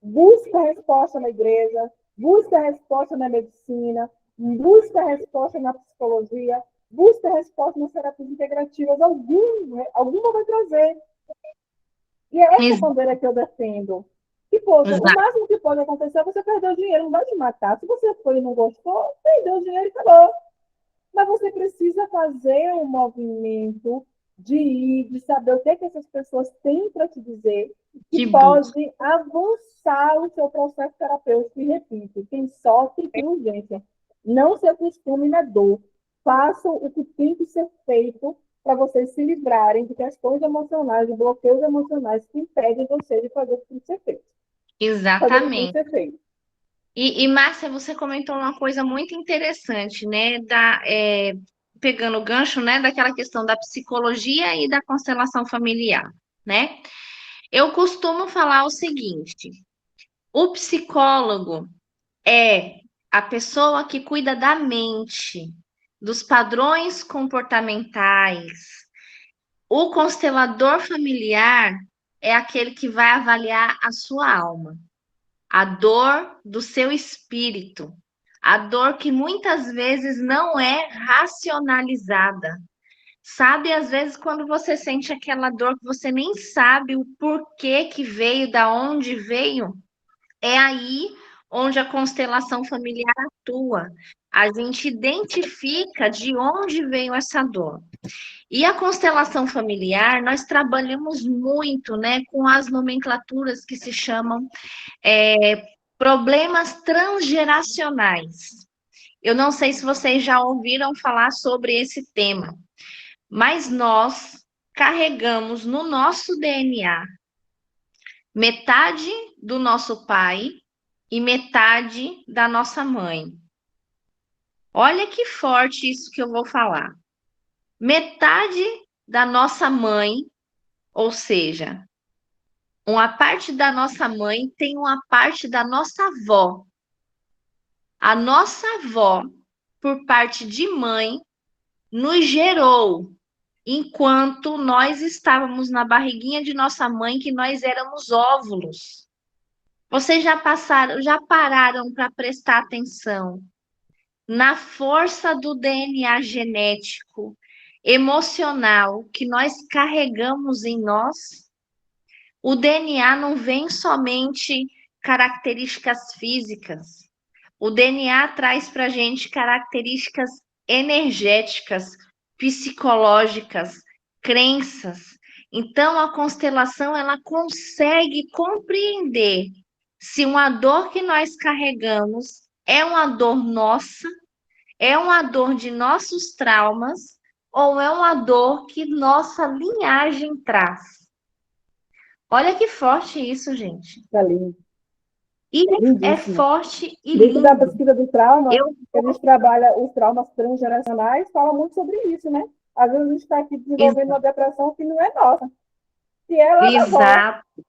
busca resposta na igreja, busca resposta na medicina, busca resposta na psicologia, busca resposta nas terapias integrativas. Alguma vai trazer. E é essa bandeira que eu defendo. Que, poxa, o máximo que pode acontecer é você perder o dinheiro, não vai te matar. Se você foi e não gostou, perdeu o dinheiro e acabou. Mas você precisa fazer um movimento de ir, de saber o que essas pessoas têm para te dizer, que pode avançar o seu processo terapêutico. E repito, quem sofre tem urgência. Não se acostume na dor. Façam o que tem que ser feito para vocês se livrarem de questões emocionais, de bloqueios emocionais que impedem você de fazer o que tem que ser feito. Exatamente. E Márcia, você comentou uma coisa muito interessante, né? Pegando o gancho, né, daquela questão da psicologia e da constelação familiar, né? Eu costumo falar o seguinte: o psicólogo é a pessoa que cuida da mente, dos padrões comportamentais. O constelador familiar é aquele que vai avaliar a sua alma, a dor do seu espírito, a dor que muitas vezes não é racionalizada. Sabe, às vezes, quando você sente aquela dor que você nem sabe o porquê que veio, da onde veio, é aí onde a constelação familiar atua. A gente identifica de onde veio essa dor. E a constelação familiar, nós trabalhamos muito, né, com as nomenclaturas que se chamam problemas transgeracionais. Eu não sei se vocês já ouviram falar sobre esse tema, mas nós carregamos no nosso DNA metade do nosso pai e metade da nossa mãe. Olha que forte isso que eu vou falar. Metade da nossa mãe, ou seja, uma parte da nossa mãe tem uma parte da nossa avó. A nossa avó, por parte de mãe, nos gerou enquanto nós estávamos na barriguinha de nossa mãe, que nós éramos óvulos. Vocês já pararam para prestar atenção na força do DNA genético, emocional que nós carregamos em nós? O DNA não vem somente características físicas. O DNA traz para a gente características energéticas, psicológicas, crenças. Então, a constelação ela consegue compreender se uma dor que nós carregamos é uma dor nossa, é uma dor de nossos traumas, ou é uma dor que nossa linhagem traz. Olha que forte isso, gente. Tá lindo. E Lindíssimo. É forte e Dentro lindo. da pesquisa do trauma, que a gente trabalha os traumas transgeracionais, fala muito sobre isso, né? Às vezes a gente está aqui desenvolvendo uma depressão que não é nossa. Que ela Exato.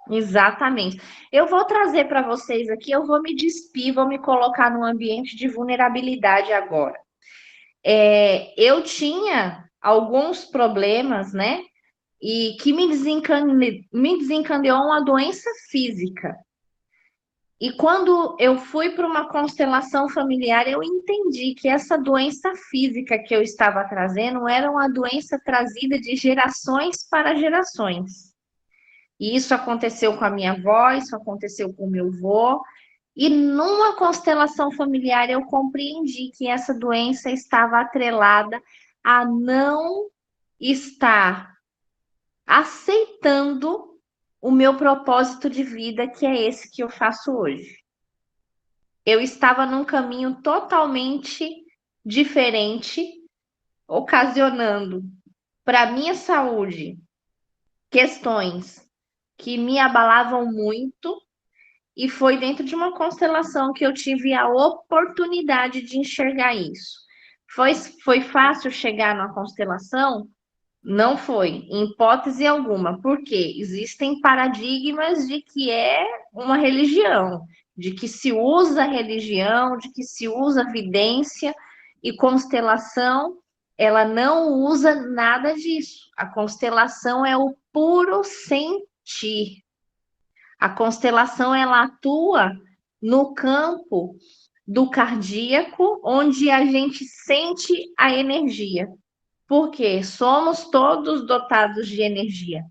Exatamente. Eu vou trazer para vocês aqui, eu vou me despir, vou me colocar num ambiente de vulnerabilidade agora. Eu tinha alguns problemas, né? E que me desencadeou uma doença física. E quando eu fui para uma constelação familiar, eu entendi que essa doença física que eu estava trazendo era uma doença trazida de gerações para gerações. E isso aconteceu com a minha avó, isso aconteceu com o meu avô. E numa constelação familiar eu compreendi que essa doença estava atrelada a não estar aceitando o meu propósito de vida, que é esse que eu faço hoje. Eu estava num caminho totalmente diferente, ocasionando para a minha saúde questões que me abalavam muito, e foi dentro de uma constelação que eu tive a oportunidade de enxergar isso. Foi fácil chegar na constelação? Não foi, em hipótese alguma. Por quê? Existem paradigmas de que é uma religião, de que se usa religião, de que se usa vidência, e constelação, ela não usa nada disso. A constelação é o puro sentir. A constelação, ela atua no campo do cardíaco, onde a gente sente a energia. Porque somos todos dotados de energia.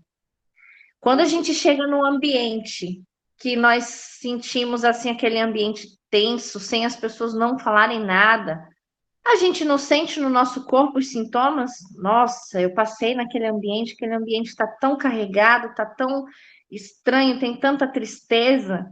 Quando a gente chega num ambiente que nós sentimos assim aquele ambiente tenso, sem as pessoas não falarem nada, a gente não sente no nosso corpo os sintomas? Nossa, eu passei naquele ambiente, aquele ambiente está tão carregado, está tão estranho, tem tanta tristeza.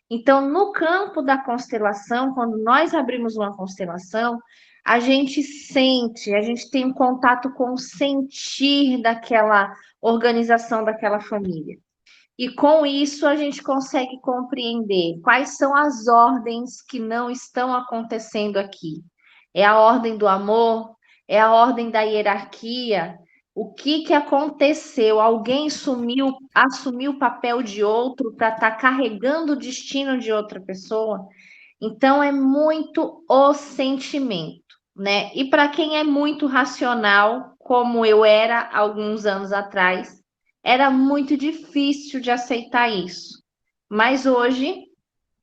Então, no campo da constelação, quando nós abrimos uma constelação, a gente sente, a gente tem um contato com o sentir daquela organização, daquela família. E com isso a gente consegue compreender quais são as ordens que não estão acontecendo aqui. É a ordem do amor, é a ordem da hierarquia. O que aconteceu? Alguém assumiu o papel de outro para estar carregando o destino de outra pessoa? Então é muito o sentimento, né? E para quem é muito racional, como eu era alguns anos atrás, era muito difícil de aceitar isso. Mas hoje,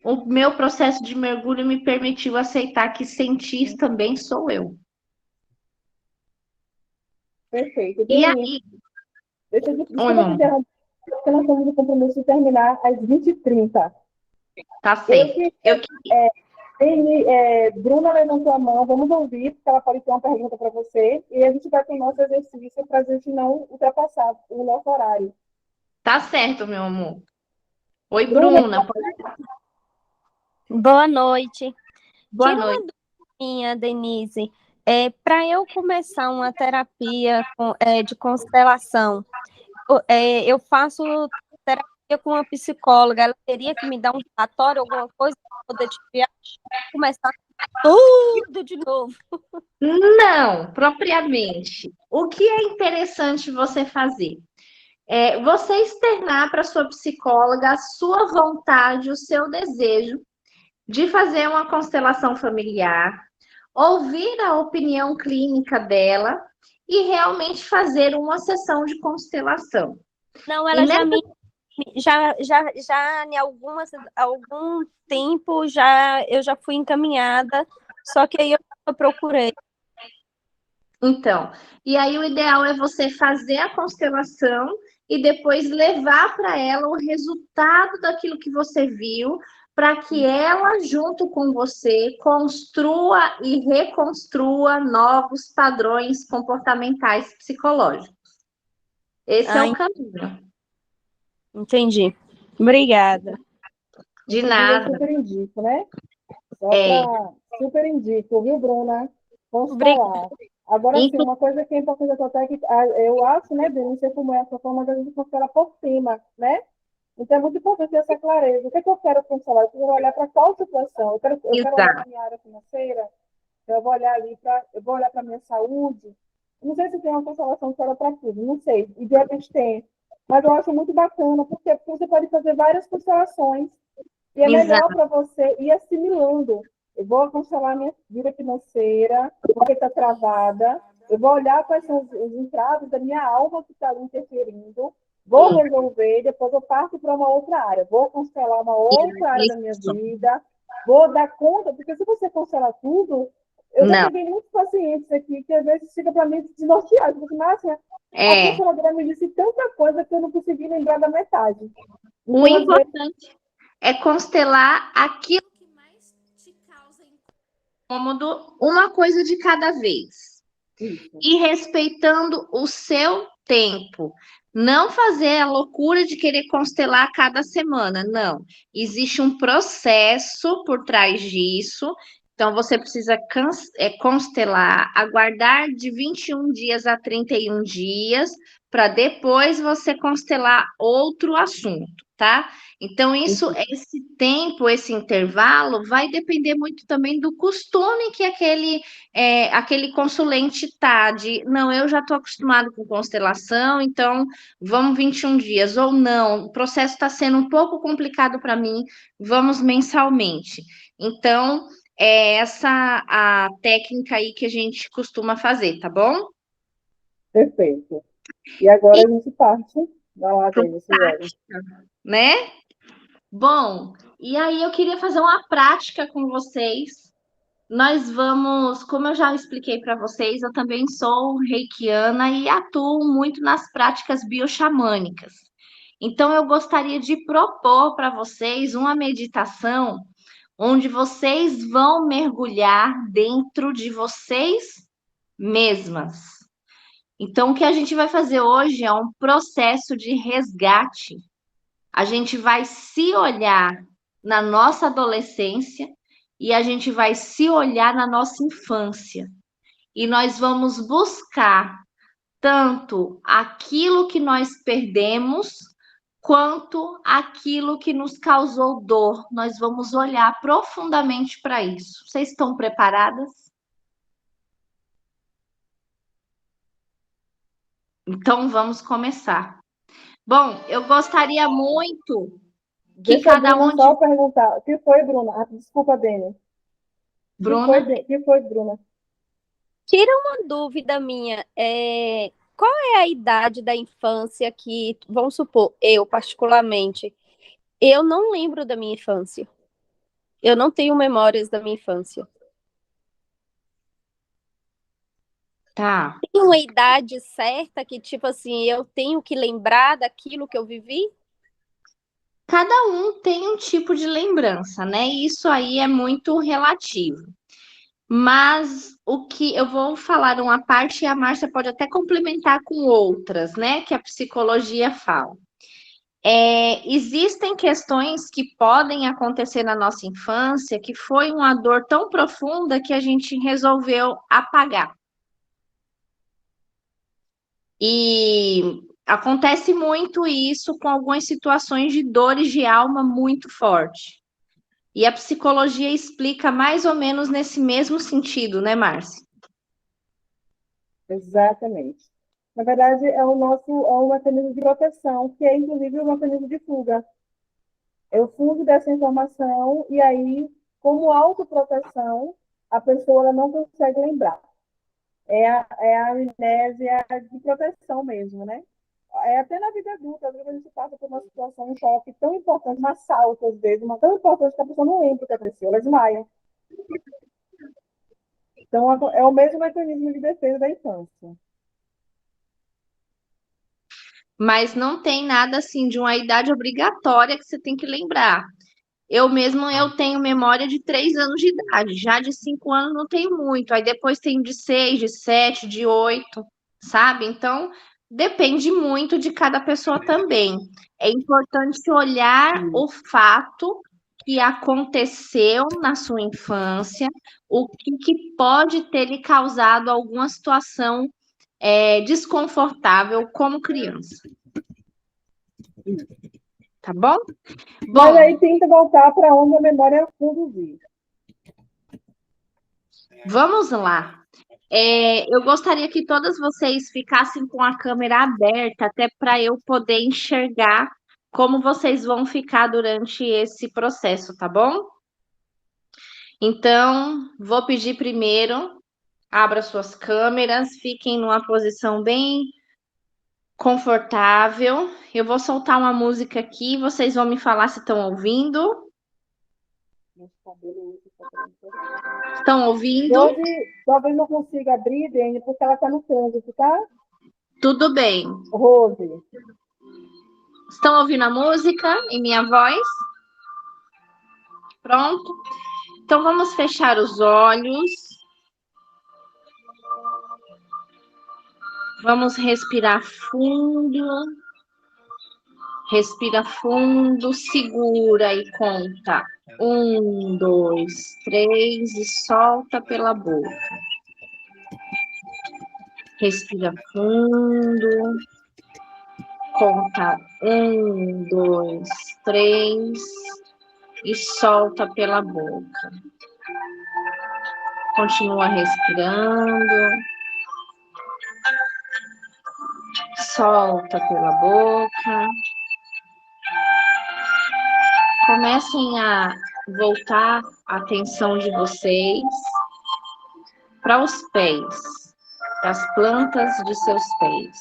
o meu processo de mergulho me permitiu aceitar que sentir também sou eu. Perfeito. E Denise, aí? deixa eu Oi, desculpa te irmão. interromper, porque nós temos o compromisso de terminar às 20h30. Tá certo. Bruna levantou a mão, vamos ouvir, porque ela pode ter uma pergunta para você, e a gente vai ter nosso exercício para a gente não ultrapassar o nosso horário. Tá certo, meu amor. Oi, Bruna, Bruna. Boa noite. Boa Tira uma noite. dúvida minha, Denise. Para eu começar uma terapia de constelação, eu faço terapia com uma psicóloga, ela teria que me dar um relatório, alguma coisa, para poder começar tudo de novo. Não, propriamente. O que é interessante você fazer? Você externar para sua psicóloga a sua vontade, o seu desejo de fazer uma constelação familiar, ouvir a opinião clínica dela e realmente fazer uma sessão de constelação. Não, ela já em algum tempo eu já fui encaminhada, só que aí eu procurei. Então, e aí o ideal é você fazer a constelação e depois levar para ela o resultado daquilo que você viu, para que ela, junto com você, construa e reconstrua novos padrões comportamentais psicológicos. Esse é o caminho. Entendi. Obrigada. De nada. Eu super indico, né? Super indico, viu, Bruna? Vamos falar. Agora, sim, uma coisa que é importante até que eu acho, né, Denise, não sei como é essa forma, mas a gente considera por cima, né? Então é muito importante ter essa clareza. O que é que eu quero constelar? Eu quero olhar para qual situação? Eu quero olhar para a minha área financeira, eu vou olhar para a minha saúde. Não sei se tem uma constelação que olha para tudo, não sei. E de repente tem. Mas eu acho muito bacana, porque você pode fazer várias constelações. E é melhor para você ir assimilando. Eu vou constelar minha vida financeira, porque está travada. Eu vou olhar quais são os entraves da minha alma que está ali interferindo. Vou resolver, depois eu parto para uma outra área. Vou constelar uma outra área da minha vida. Vou dar conta, porque se você constelar tudo, eu já peguei muitos pacientes aqui que às vezes fica para mim desnorteado. Porque, Márcia, a consteladora me disse tanta coisa que eu não consegui lembrar da metade. Então, o importante é constelar aquilo que mais te causa incômodo, uma coisa de cada vez. Isso. E respeitando o seu tempo. Não fazer a loucura de querer constelar cada semana, não. Existe um processo por trás disso. Então, você precisa constelar, aguardar de 21 dias a 31 dias, para depois você constelar outro assunto, tá? Então, esse tempo, esse intervalo, vai depender muito também do costume que aquele consulente tá, não, eu já estou acostumado com constelação, então vamos 21 dias, ou não, o processo está sendo um pouco complicado para mim, vamos mensalmente. Então, é essa a técnica aí que a gente costuma fazer, tá bom? Perfeito. E agora a gente parte. Vai lá, Denis, né? Bom, e aí eu queria fazer uma prática com vocês. Nós vamos, como eu já expliquei para vocês, eu também sou reikiana e atuo muito nas práticas bioxamânicas. Então, eu gostaria de propor para vocês uma meditação onde vocês vão mergulhar dentro de vocês mesmas. Então, o que a gente vai fazer hoje é um processo de resgate. A gente vai se olhar na nossa adolescência e a gente vai se olhar na nossa infância. E nós vamos buscar tanto aquilo que nós perdemos, quanto aquilo que nos causou dor. Nós vamos olhar profundamente para isso. Vocês estão preparadas? Então vamos começar. Bom, eu gostaria muito que Deixa a cada Bruna um só perguntar. O que foi, Bruna? Ah, desculpa, Denis. Bruna? O que foi, Bruna? Tira uma dúvida minha. Qual é a idade da infância que, vamos supor, eu particularmente, eu não lembro da minha infância. Eu não tenho memórias da minha infância. Tá. Tem uma idade certa que, tipo assim, eu tenho que lembrar daquilo que eu vivi? Cada um tem um tipo de lembrança, né? Isso aí é muito relativo. Mas o que eu vou falar uma parte e a Márcia pode até complementar com outras, né? Que a psicologia fala. Existem questões que podem acontecer na nossa infância que foi uma dor tão profunda que a gente resolveu apagar. E acontece muito isso com algumas situações de dores de alma muito forte. E a psicologia explica mais ou menos nesse mesmo sentido, né, Márcia? Exatamente. Na verdade, é um mecanismo de proteção, que é inclusive um mecanismo de fuga. Eu fugo dessa informação e aí, como autoproteção, a pessoa ela não consegue lembrar. É a amnésia de proteção mesmo, né? Até na vida adulta, às vezes a gente passa por uma situação, um choque tão importante, um assalto, às vezes, uma tão importante que a pessoa não lembra o que aconteceu, ela desmaia. Então, é o mesmo mecanismo de defesa da infância. Mas não tem nada assim de uma idade obrigatória que você tem que lembrar. Eu tenho memória de 3 anos de idade, já de 5 anos não tenho muito, aí depois tenho de 6, de 7, de 8, sabe? Então, depende muito de cada pessoa também. É importante olhar o fato que aconteceu na sua infância, o que pode ter lhe causado alguma situação desconfortável como criança. Tá bom? Mas aí tenta voltar para onde a memória conduzir. Vamos lá. Eu gostaria que todas vocês ficassem com a câmera aberta, até para eu poder enxergar como vocês vão ficar durante esse processo, tá bom? Então, vou pedir primeiro, abra suas câmeras, fiquem numa posição bem confortável. Eu vou soltar uma música aqui, vocês vão me falar se estão ouvindo. Estão ouvindo? Talvez não consiga abrir, Dani, porque ela está no trânsito, tá? Tudo bem. Rose. Estão ouvindo a música e minha voz? Pronto? Então, vamos fechar os olhos. Vamos respirar fundo. Respira fundo, segura e conta. 1, 2, 3 e solta pela boca. Respira fundo, conta 1, 2, 3 e solta pela boca. Continua respirando. Solta pela boca. Comecem a voltar a atenção de vocês para os pés, para as plantas de seus pés.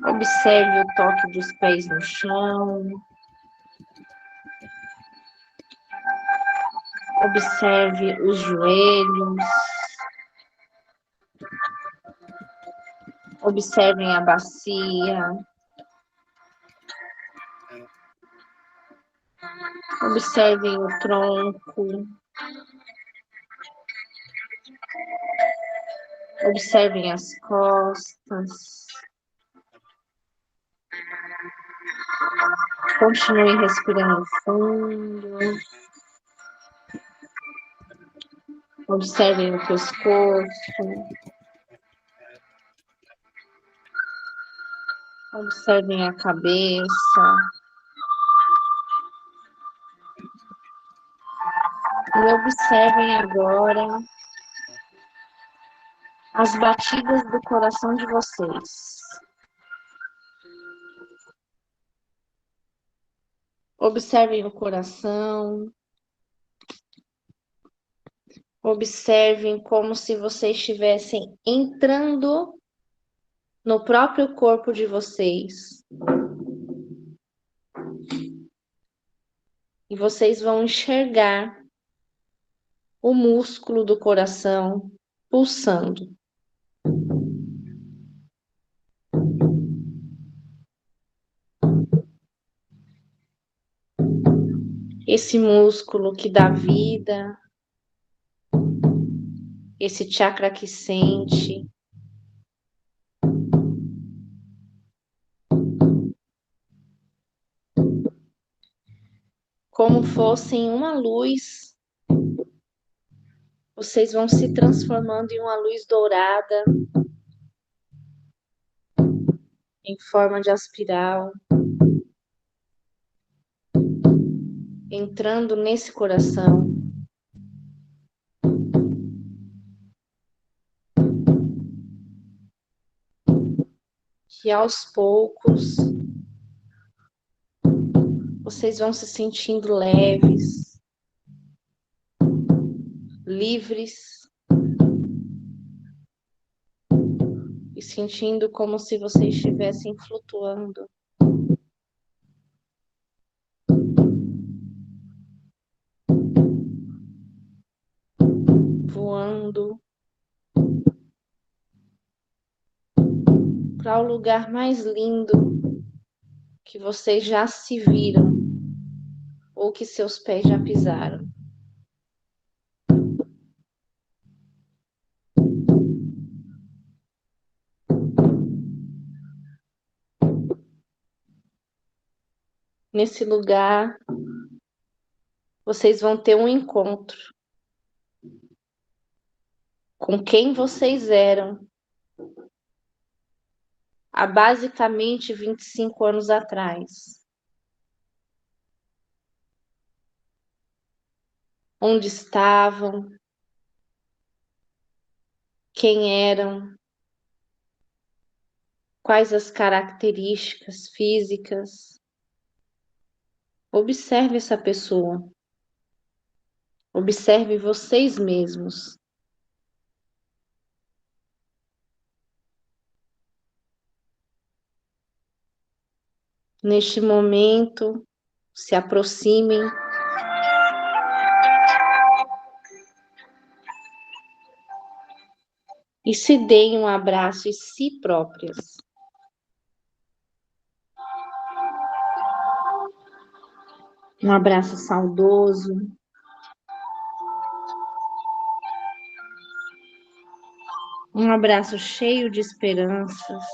Observe o toque dos pés no chão. Observe os joelhos. Observem a bacia. Observem o tronco. Observem as costas. Continue respirando fundo. Observem o pescoço. Observem a cabeça. E observem agora as batidas do coração de vocês. Observem o coração. Observem como se vocês estivessem entrando no próprio corpo de vocês. E vocês vão enxergar o músculo do coração pulsando. Esse músculo que dá vida, esse chakra que sente. Como fossem uma luz, vocês vão se transformando em uma luz dourada, em forma de espiral, entrando nesse coração. Que aos poucos vocês vão se sentindo leves, livres e sentindo como se vocês estivessem flutuando. Voando para o lugar mais lindo que vocês já se viram ou que seus pés já pisaram. Nesse lugar, vocês vão ter um encontro com quem vocês eram há basicamente 25 anos atrás. Onde estavam, quem eram, quais as características físicas. Observe essa pessoa. Observe vocês mesmos. Neste momento, se aproximem e se deem um abraço em si próprias. Um abraço saudoso. Um abraço cheio de esperanças.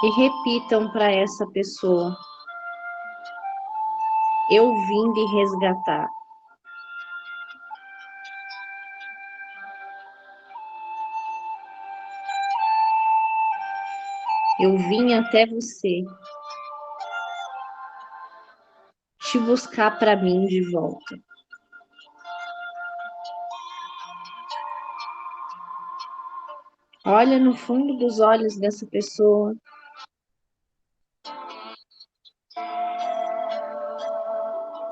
e repitam para essa pessoa: eu vim lhe resgatar. Eu vim até você te buscar para mim de volta. Olha no fundo dos olhos dessa pessoa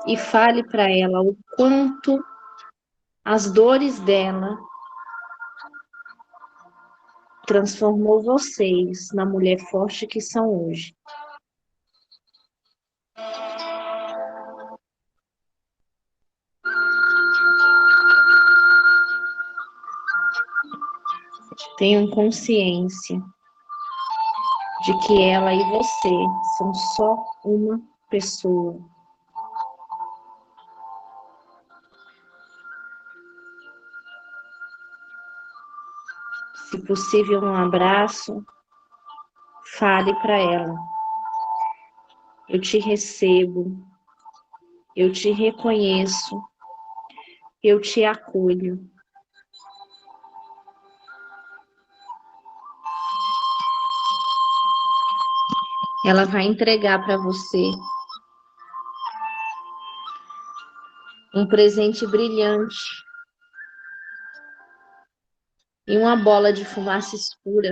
e fale para ela o quanto as dores dela transformou vocês na mulher forte que são hoje. Tenham consciência de que ela e você são só uma pessoa. Se possível, um abraço, fale para ela: eu te recebo, eu te reconheço, eu te acolho. Ela vai entregar para você um presente brilhante e uma bola de fumaça escura.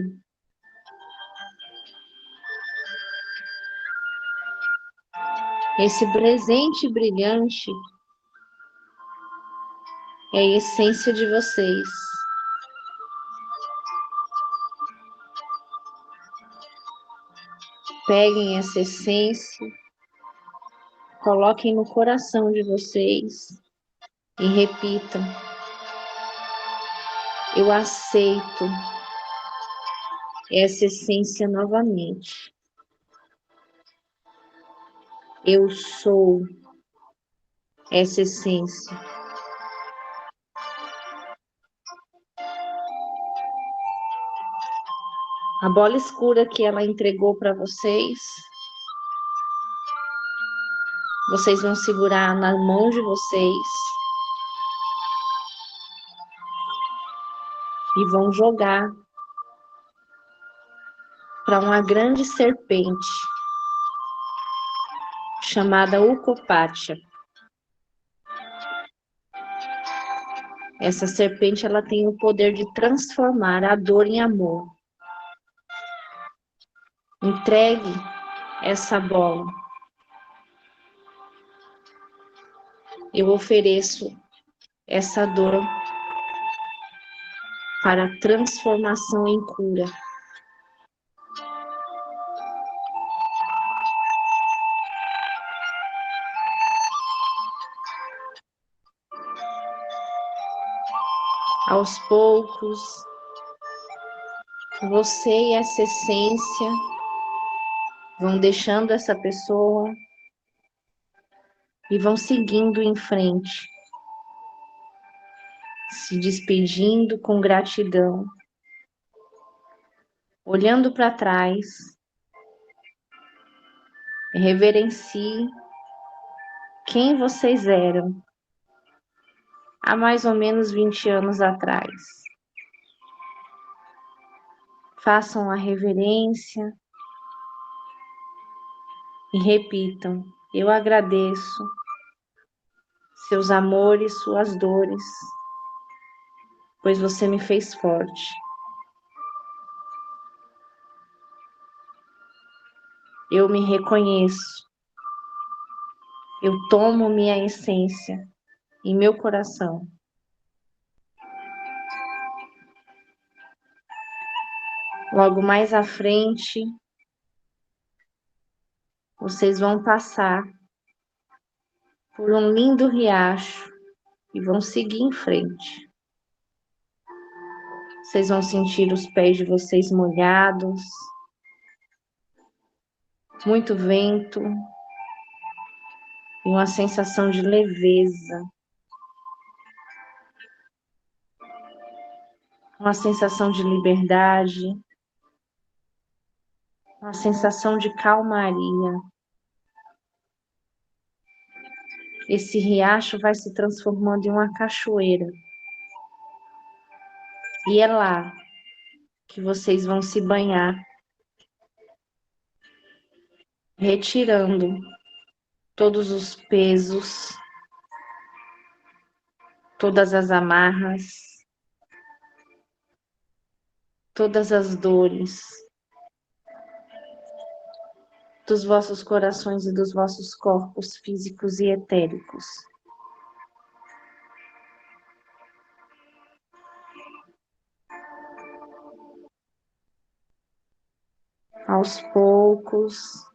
Esse presente brilhante é a essência de vocês. Peguem essa essência, coloquem no coração de vocês e repitam: eu aceito essa essência novamente. Eu sou essa essência. A bola escura que ela entregou para vocês, vocês vão segurar na mão de vocês e vão jogar para uma grande serpente chamada Ukopatya. Essa serpente, ela tem o poder de transformar a dor em amor. Entregue essa bola. Eu ofereço essa dor para transformação em cura. Aos poucos, você e essa essência vão deixando essa pessoa e vão seguindo em frente, se despedindo com gratidão, olhando para trás, reverencie quem vocês eram há mais ou menos 20 anos atrás. Façam a reverência e repitam: eu agradeço seus amores, suas dores, pois você me fez forte. Eu me reconheço. Eu tomo minha essência em meu coração. Logo mais à frente, vocês vão passar por um lindo riacho e vão seguir em frente. Vocês vão sentir os pés de vocês molhados, muito vento e uma sensação de leveza, uma sensação de liberdade, uma sensação de calmaria. Esse riacho vai se transformando em uma cachoeira. E é lá que vocês vão se banhar, retirando todos os pesos, todas as amarras, todas as dores dos vossos corações e dos vossos corpos físicos e etéricos. Aos poucos,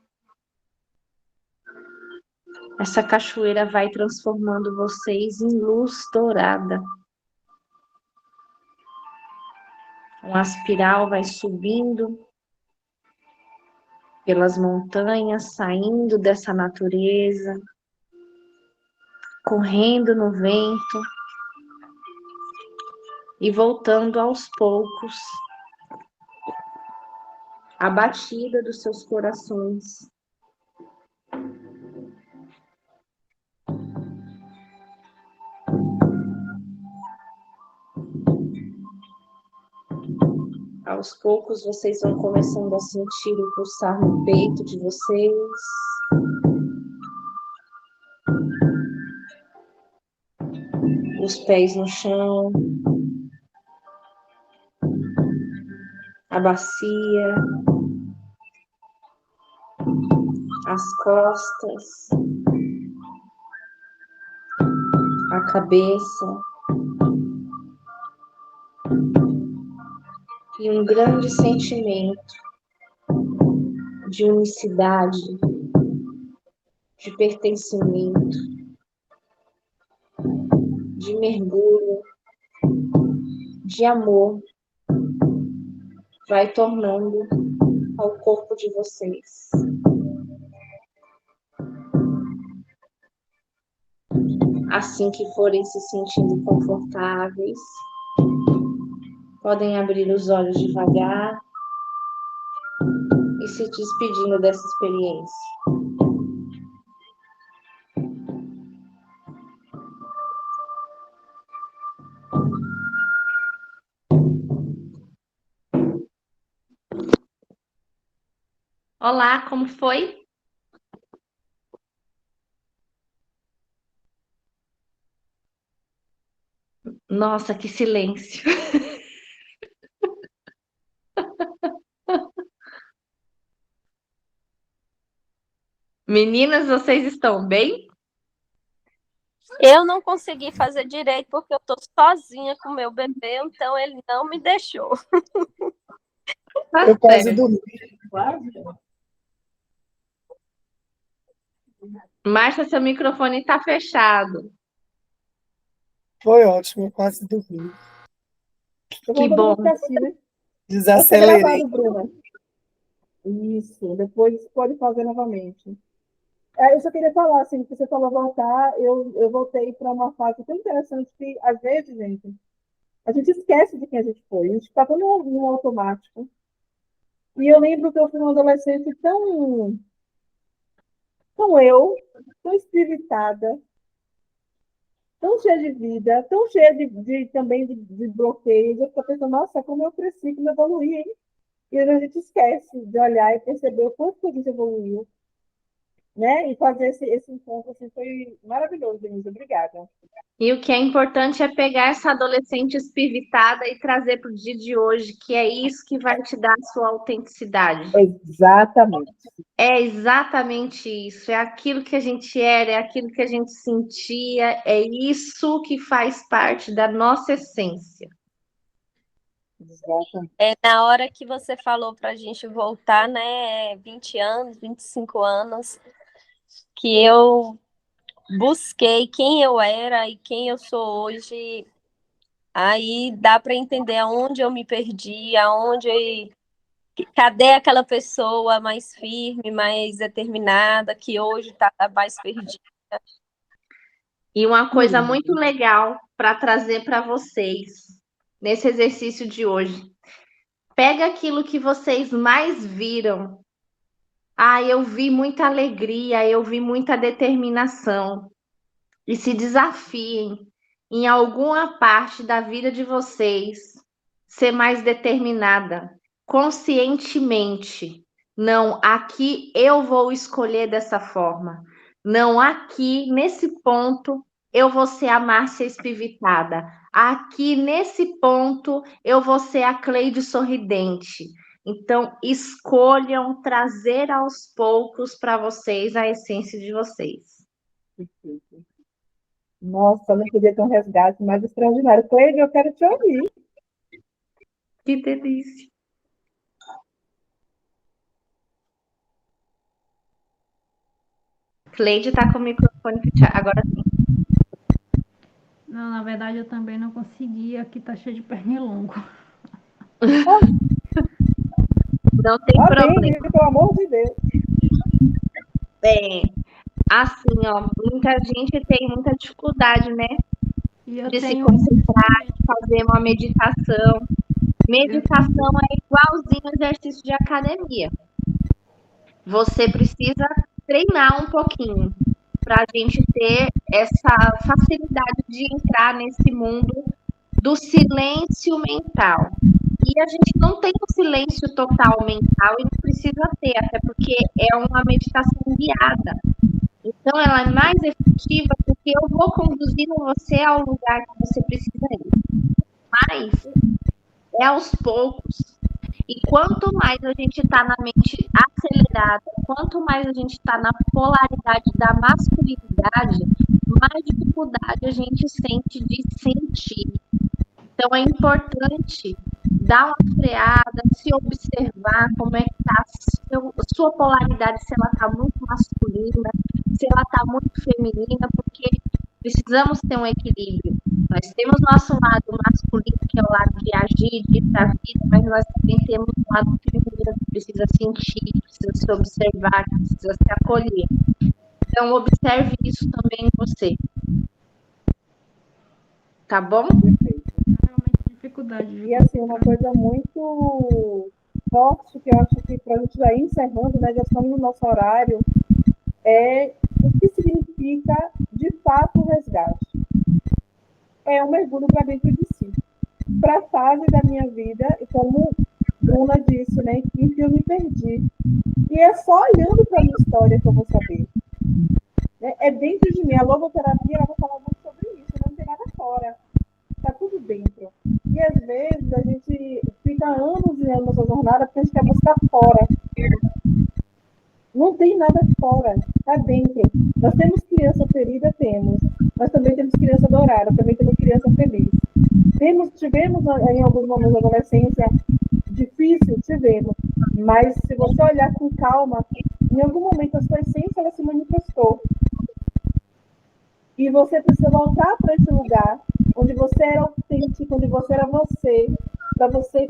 essa cachoeira vai transformando vocês em luz dourada. Uma espiral vai subindo pelas montanhas, saindo dessa natureza, correndo no vento e voltando aos poucos à batida dos seus corações. Aos poucos vocês vão começando a sentir o pulsar no peito de vocês. Os pés no chão. A bacia. As costas. A cabeça. E um grande sentimento de unicidade, de pertencimento, de mergulho, de amor, vai tornando ao corpo de vocês. Assim que forem se sentindo confortáveis, podem abrir os olhos devagar e se despedindo dessa experiência. Olá, como foi? Nossa, que silêncio. Meninas, vocês estão bem? Eu não consegui fazer direito porque eu tô sozinha com meu bebê, então ele não me deixou. Eu quase dormi. Márcia, seu microfone está fechado. Foi ótimo, eu quase dormi. Que bom. Assim, né? Desacelerei. Tá gravado, Bruna. Isso, depois pode fazer novamente. Eu só queria falar, assim, que você falou voltar, eu voltei para uma fase tão interessante que, às vezes, gente, a gente esquece de quem a gente foi, a gente está tão no automático. E eu lembro que eu fui uma adolescente tão tão espiritada, tão cheia de vida, tão cheia também de bloqueios. Eu fico pensando, nossa, como eu cresci, como eu evoluí, hein? E a gente esquece de olhar e perceber o quanto que a gente evoluiu, né? E fazer esse encontro assim, foi maravilhoso, Denise. Obrigada. E o que é importante é pegar essa adolescente espivitada e trazer para o dia de hoje, que é isso que vai te dar a sua autenticidade. Exatamente. É exatamente isso, é aquilo que a gente era, é aquilo que a gente sentia, é isso que faz parte da nossa essência. Exatamente. Na hora que você falou para a gente voltar, né, 20 anos, 25 anos, que eu busquei quem eu era e quem eu sou hoje, aí dá para entender aonde eu me perdi, cadê aquela pessoa mais firme, mais determinada, que hoje está mais perdida. E uma coisa muito legal para trazer para vocês nesse exercício de hoje. Pega aquilo que vocês mais viram eu vi muita alegria, eu vi muita determinação. E se desafiem em alguma parte da vida de vocês ser mais determinada, conscientemente. Não, aqui eu vou escolher dessa forma. Não, aqui, nesse ponto, eu vou ser a Márcia espivitada. Aqui, nesse ponto, eu vou ser a Cleide sorridente. Então, escolham trazer aos poucos para vocês a essência de vocês. Nossa, não podia ter um resgate mais extraordinário. Cleide, eu quero te ouvir. Que delícia. Cleide está com o microfone fechado. Agora sim. Não, na verdade eu também não consegui. Aqui tá cheio de pernilongo. Não tem problema. Bem, pelo amor de Deus. Bem, assim, ó, muita gente tem muita dificuldade, né? E eu De se tenho. concentrar, de fazer uma meditação. Meditação é igualzinho exercício de academia. Você precisa treinar um pouquinho para a gente ter essa facilidade de entrar nesse mundo do silêncio mental. E a gente não tem um silêncio total mental e não precisa ter, até porque é uma meditação guiada. Então, ela é mais efetiva porque eu vou conduzindo você ao lugar que você precisa ir. Mas é aos poucos. E quanto mais a gente está na mente acelerada, quanto mais a gente está na polaridade da masculinidade, mais dificuldade a gente sente de sentir. Então, é importante dar uma freada, se observar como é que está a sua polaridade, se ela está muito masculina, se ela está muito feminina, porque precisamos ter um equilíbrio. Nós temos nosso lado masculino, que é o lado de agir, de ir para a vida, mas nós também temos um lado feminino que precisa sentir, que precisa se observar, que precisa se acolher. Então, observe isso também em você. Tá bom? Realmente dificuldade. E assim, uma coisa muito forte que eu acho que para a gente já ir encerrando, né, já estamos no nosso horário, é o que significa de fato o resgate. É um mergulho para dentro de si. Para a fase da minha vida, e como Bruna disse, né, em que eu me perdi. E é só olhando para a minha história que eu vou saber. É dentro de mim. A logoterapia, ela vai falar muito sobre isso, não tem nada fora. Está tudo dentro. E às vezes a gente fica anos e anos nessa jornada porque a gente quer buscar fora. Não tem nada fora, está dentro. Nós temos criança ferida, temos. Nós também temos criança dourada, também temos criança feliz. Tivemos em alguns momentos da adolescência difícil, tivemos. Mas se você olhar com calma, em algum momento a sua essência ela se manifestou. E você precisa voltar para esse lugar onde você era autêntico, onde você era você, para você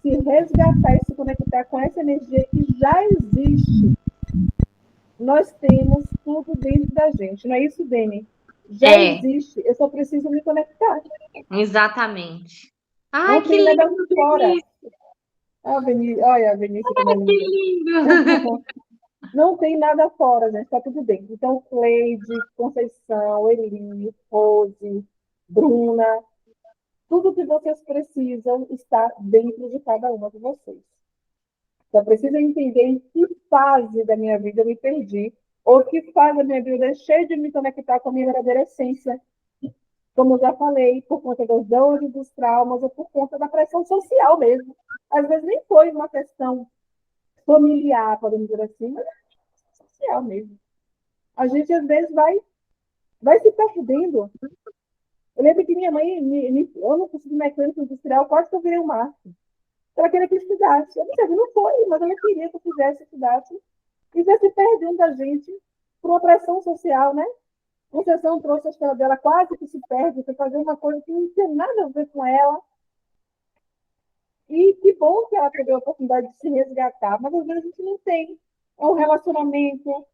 se resgatar e se conectar com essa energia que já existe. Nós temos tudo dentro da gente, não é isso, Dani? Já existe, eu só preciso me conectar. Exatamente. Ai, não tem nada fora. Olha a Vinícius como é linda. Que lindo! Não tem nada fora, gente, está tudo dentro. Então, Cleide, Conceição, Eli, Rose, Bruna, tudo que vocês precisam está dentro de cada uma de vocês. Só precisa entender em que fase da minha vida eu me perdi, ou que fase da minha vida eu deixei de me conectar com a minha verdadeira essência. Como eu já falei, por conta das dores, dos traumas, ou por conta da pressão social mesmo. Às vezes nem foi uma questão familiar, podemos dizer assim, mas é social mesmo. A gente, às vezes, vai se perdendo. Eu lembro que minha mãe, eu não consegui mecânica industrial, quase que eu virei um Marte. Ela queria que eu estudasse. Eu disse, não foi, mas ela queria que eu fizesse, estudasse. E vai se perdendo da gente por uma pressão social, né? A Conceição trouxe a história dela, quase que se perde, foi fazer uma coisa que não tinha nada a ver com ela. E que bom que ela teve a oportunidade de se resgatar, mas às vezes a gente não tem. É um relacionamento,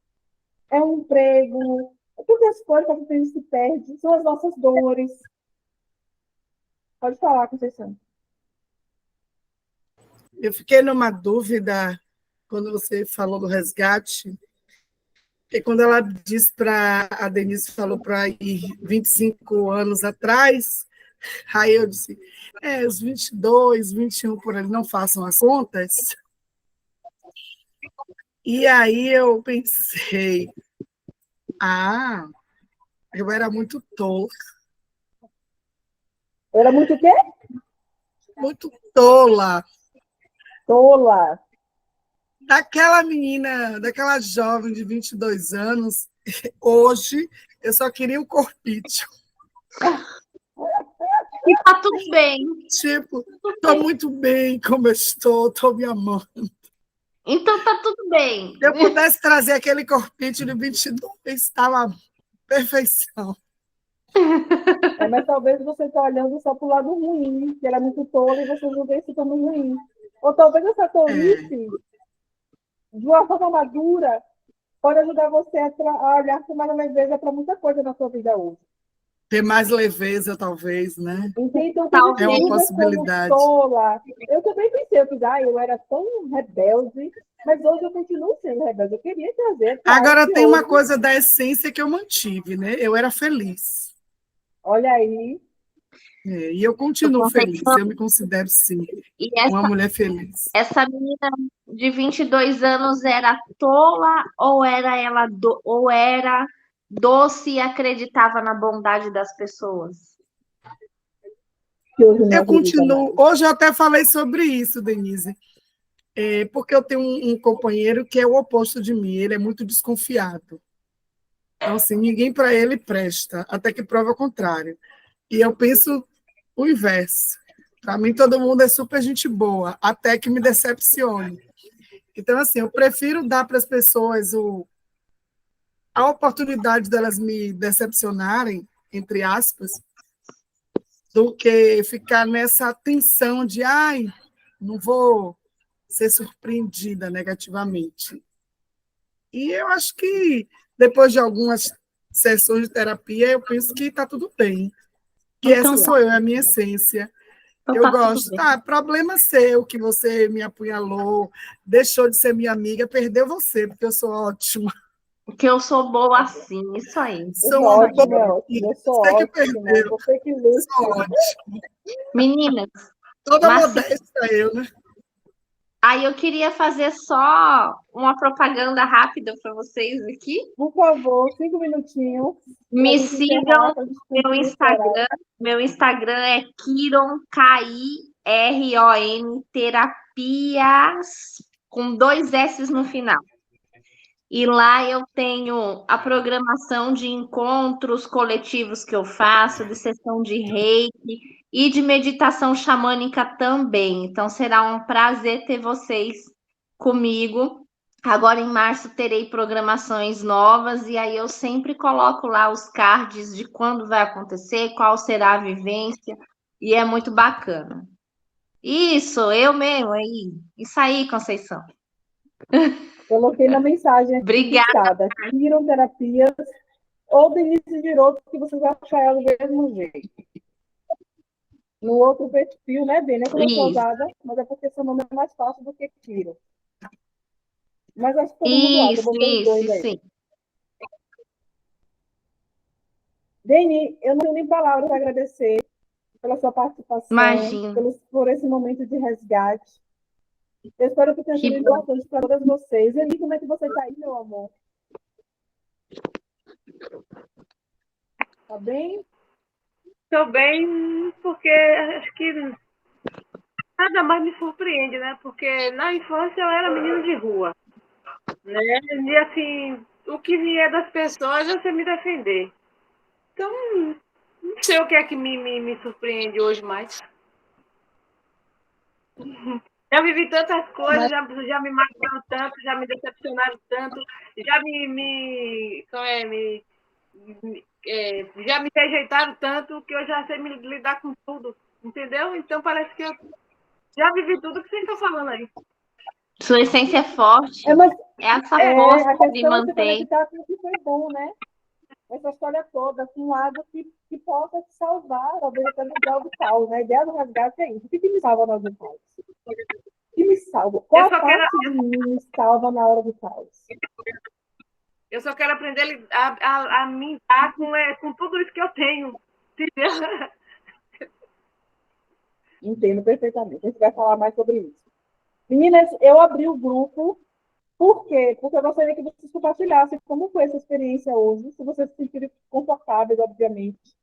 é um emprego, é todas as coisas que a gente se perde, são as nossas dores. Pode falar, Conceição. Eu fiquei numa dúvida quando você falou do resgate, e quando ela disse para a Denise, falou para ir 25 anos atrás, aí eu disse, os 22, 21 por ali, não façam as contas. E aí eu pensei, eu era muito tola. Era muito o quê? Muito tola. Tola. Daquela menina, daquela jovem de 22 anos, hoje eu só queria um corpício. E tá tudo bem. Tipo, estou muito bem como eu estou me amando. Então tá tudo bem. Se eu pudesse trazer aquele corpício de 22, estava perfeição. Mas talvez você está olhando só para o lado ruim, que ela é muito tola e você não vê isso como ruim. Ou talvez essa tolice, de uma forma madura, pode ajudar você a olhar com mais leveza para muita coisa na sua vida hoje. Ter mais leveza, talvez, né? Então, é uma possibilidade. Tola. Eu também pensei, eu era tão rebelde, mas hoje eu continuo sendo rebelde. Eu queria trazer. Agora tem uma coisa da essência que eu mantive, né? Eu era feliz. Olha aí. E eu continuo feliz. Eu me considero, sim, uma mulher feliz. Essa menina de 22 anos era tola ou era doce e acreditava na bondade das pessoas? Eu continuo. Hoje eu até falei sobre isso, Denise. Porque eu tenho um companheiro que é o oposto de mim. Ele é muito desconfiado. Então, assim, ninguém para ele presta, até que prova o contrário. E eu penso o inverso. Para mim, todo mundo é super gente boa, até que me decepcione. Então, assim, eu prefiro dar para as pessoas a oportunidade delas me decepcionarem, entre aspas, do que ficar nessa tensão de, não vou ser surpreendida negativamente. E eu acho que, depois de algumas sessões de terapia, eu penso que está tudo bem. Que então, essa sou eu, é a minha essência. Então, eu gosto. Problema seu que você me apunhalou, deixou de ser minha amiga, perdeu você, porque eu sou ótima. Porque eu sou boa assim, isso aí. Sou ótima, eu sou ótima. Você que lê. Sou ótima. Meninas. Toda modesta eu, né? Aí eu queria fazer só uma propaganda rápida para vocês aqui. Por favor, 5 minutinhos. Me sigam no meu Instagram. Meu Instagram é Kiron, Kiron, terapias, com 2 S no final. E lá eu tenho a programação de encontros coletivos que eu faço, de sessão de reiki e de meditação xamânica também. Então será um prazer ter vocês comigo. Agora em março terei programações novas e aí eu sempre coloco lá os cards de quando vai acontecer, qual será a vivência, e é muito bacana. Isso, eu mesmo aí. Isso aí, Conceição. Coloquei na mensagem. Obrigada. Kiron Terapias ou Denise Giroto, que você vai achar ela do mesmo jeito. No outro perfil, né, Bem? Não é como ousada, mas é porque seu nome é mais fácil do que Kiron. Mas acho que todo mundo acha. Eu botei os dois aí. Sim. Deni, eu não tenho nem palavras para agradecer pela sua participação, por esse momento de resgate. Eu espero que tenha sido importante para todas vocês. Eli, como é que você está aí, meu amor? Tá bem? Estou bem, porque acho que nada mais me surpreende, né? Porque na infância eu era menina de rua, né? E assim, o que vier das pessoas eu sei me defender. Então, não sei o que é que me surpreende hoje mais. Já vivi tantas coisas, já me marcaram tanto, já me decepcionaram tanto, já já me rejeitaram tanto que eu já sei me lidar com tudo, entendeu? Então parece que eu já vivi tudo que vocês estão falando aí. Sua essência é forte. Essa força de manter. Com o que foi bom, né? Essa história toda, com algo que possa te salvar, talvez até no grau do caos, né? A ideia do resgate é isso. O que me salva nas pais? O que me salva? Qual Eu a só quero, parte de mim me salva na hora do caos? eu só quero aprender a me dar com tudo isso que eu tenho. Entendeu? Entendo perfeitamente. A gente vai falar mais sobre isso. Meninas, eu abri o grupo. Por quê? Porque eu gostaria que vocês compartilhassem como foi essa experiência hoje, se vocês se sentirem confortáveis, obviamente.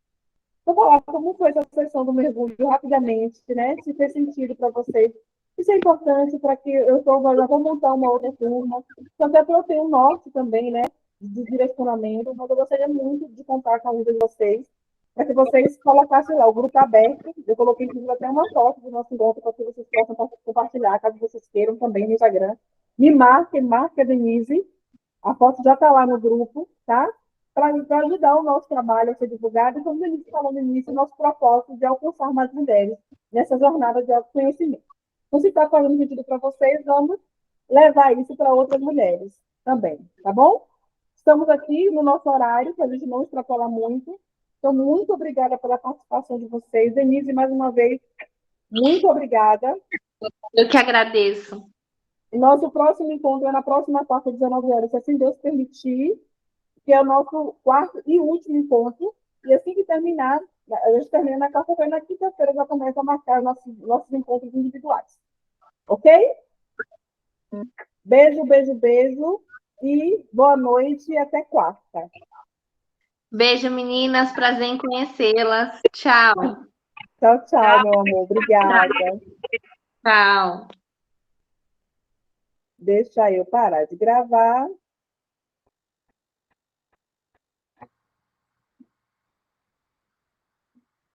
Vou falar como foi essa sessão do mergulho rapidamente, né? Se fez sentido para vocês. Isso é importante para que já vou montar uma outra turma. Até para eu ter um norte também, né? De direcionamento. Mas eu gostaria muito de contar com a ajuda de vocês, para que vocês colocassem lá o grupo aberto. Eu coloquei, inclusive, até uma foto do nosso encontro para que vocês possam compartilhar, caso vocês queiram também no Instagram. Me marque a Denise. A foto já está lá no grupo, tá? Para ajudar o nosso trabalho a ser divulgado, e como a gente falou no início, o nosso propósito de alcançar mais mulheres nessa jornada de autoconhecimento. Então, se está fazendo sentido para vocês, vamos levar isso para outras mulheres também, tá bom? Estamos aqui no nosso horário, para a gente não extrapolar muito. Então, muito obrigada pela participação de vocês. Denise, mais uma vez, muito obrigada. Eu que agradeço. E nosso próximo encontro é na próxima quarta, 19 horas, se assim Deus permitir, que é o nosso quarto e último encontro. E assim que terminar, a gente termina na quarta-feira, na quinta-feira já começa a marcar nossos encontros individuais. Ok? Beijo, beijo, beijo. E boa noite e até quarta. Beijo, meninas. Prazer em conhecê-las. Tchau. Tchau, tchau, meu amor. Obrigada. Tchau. Deixa eu parar de gravar.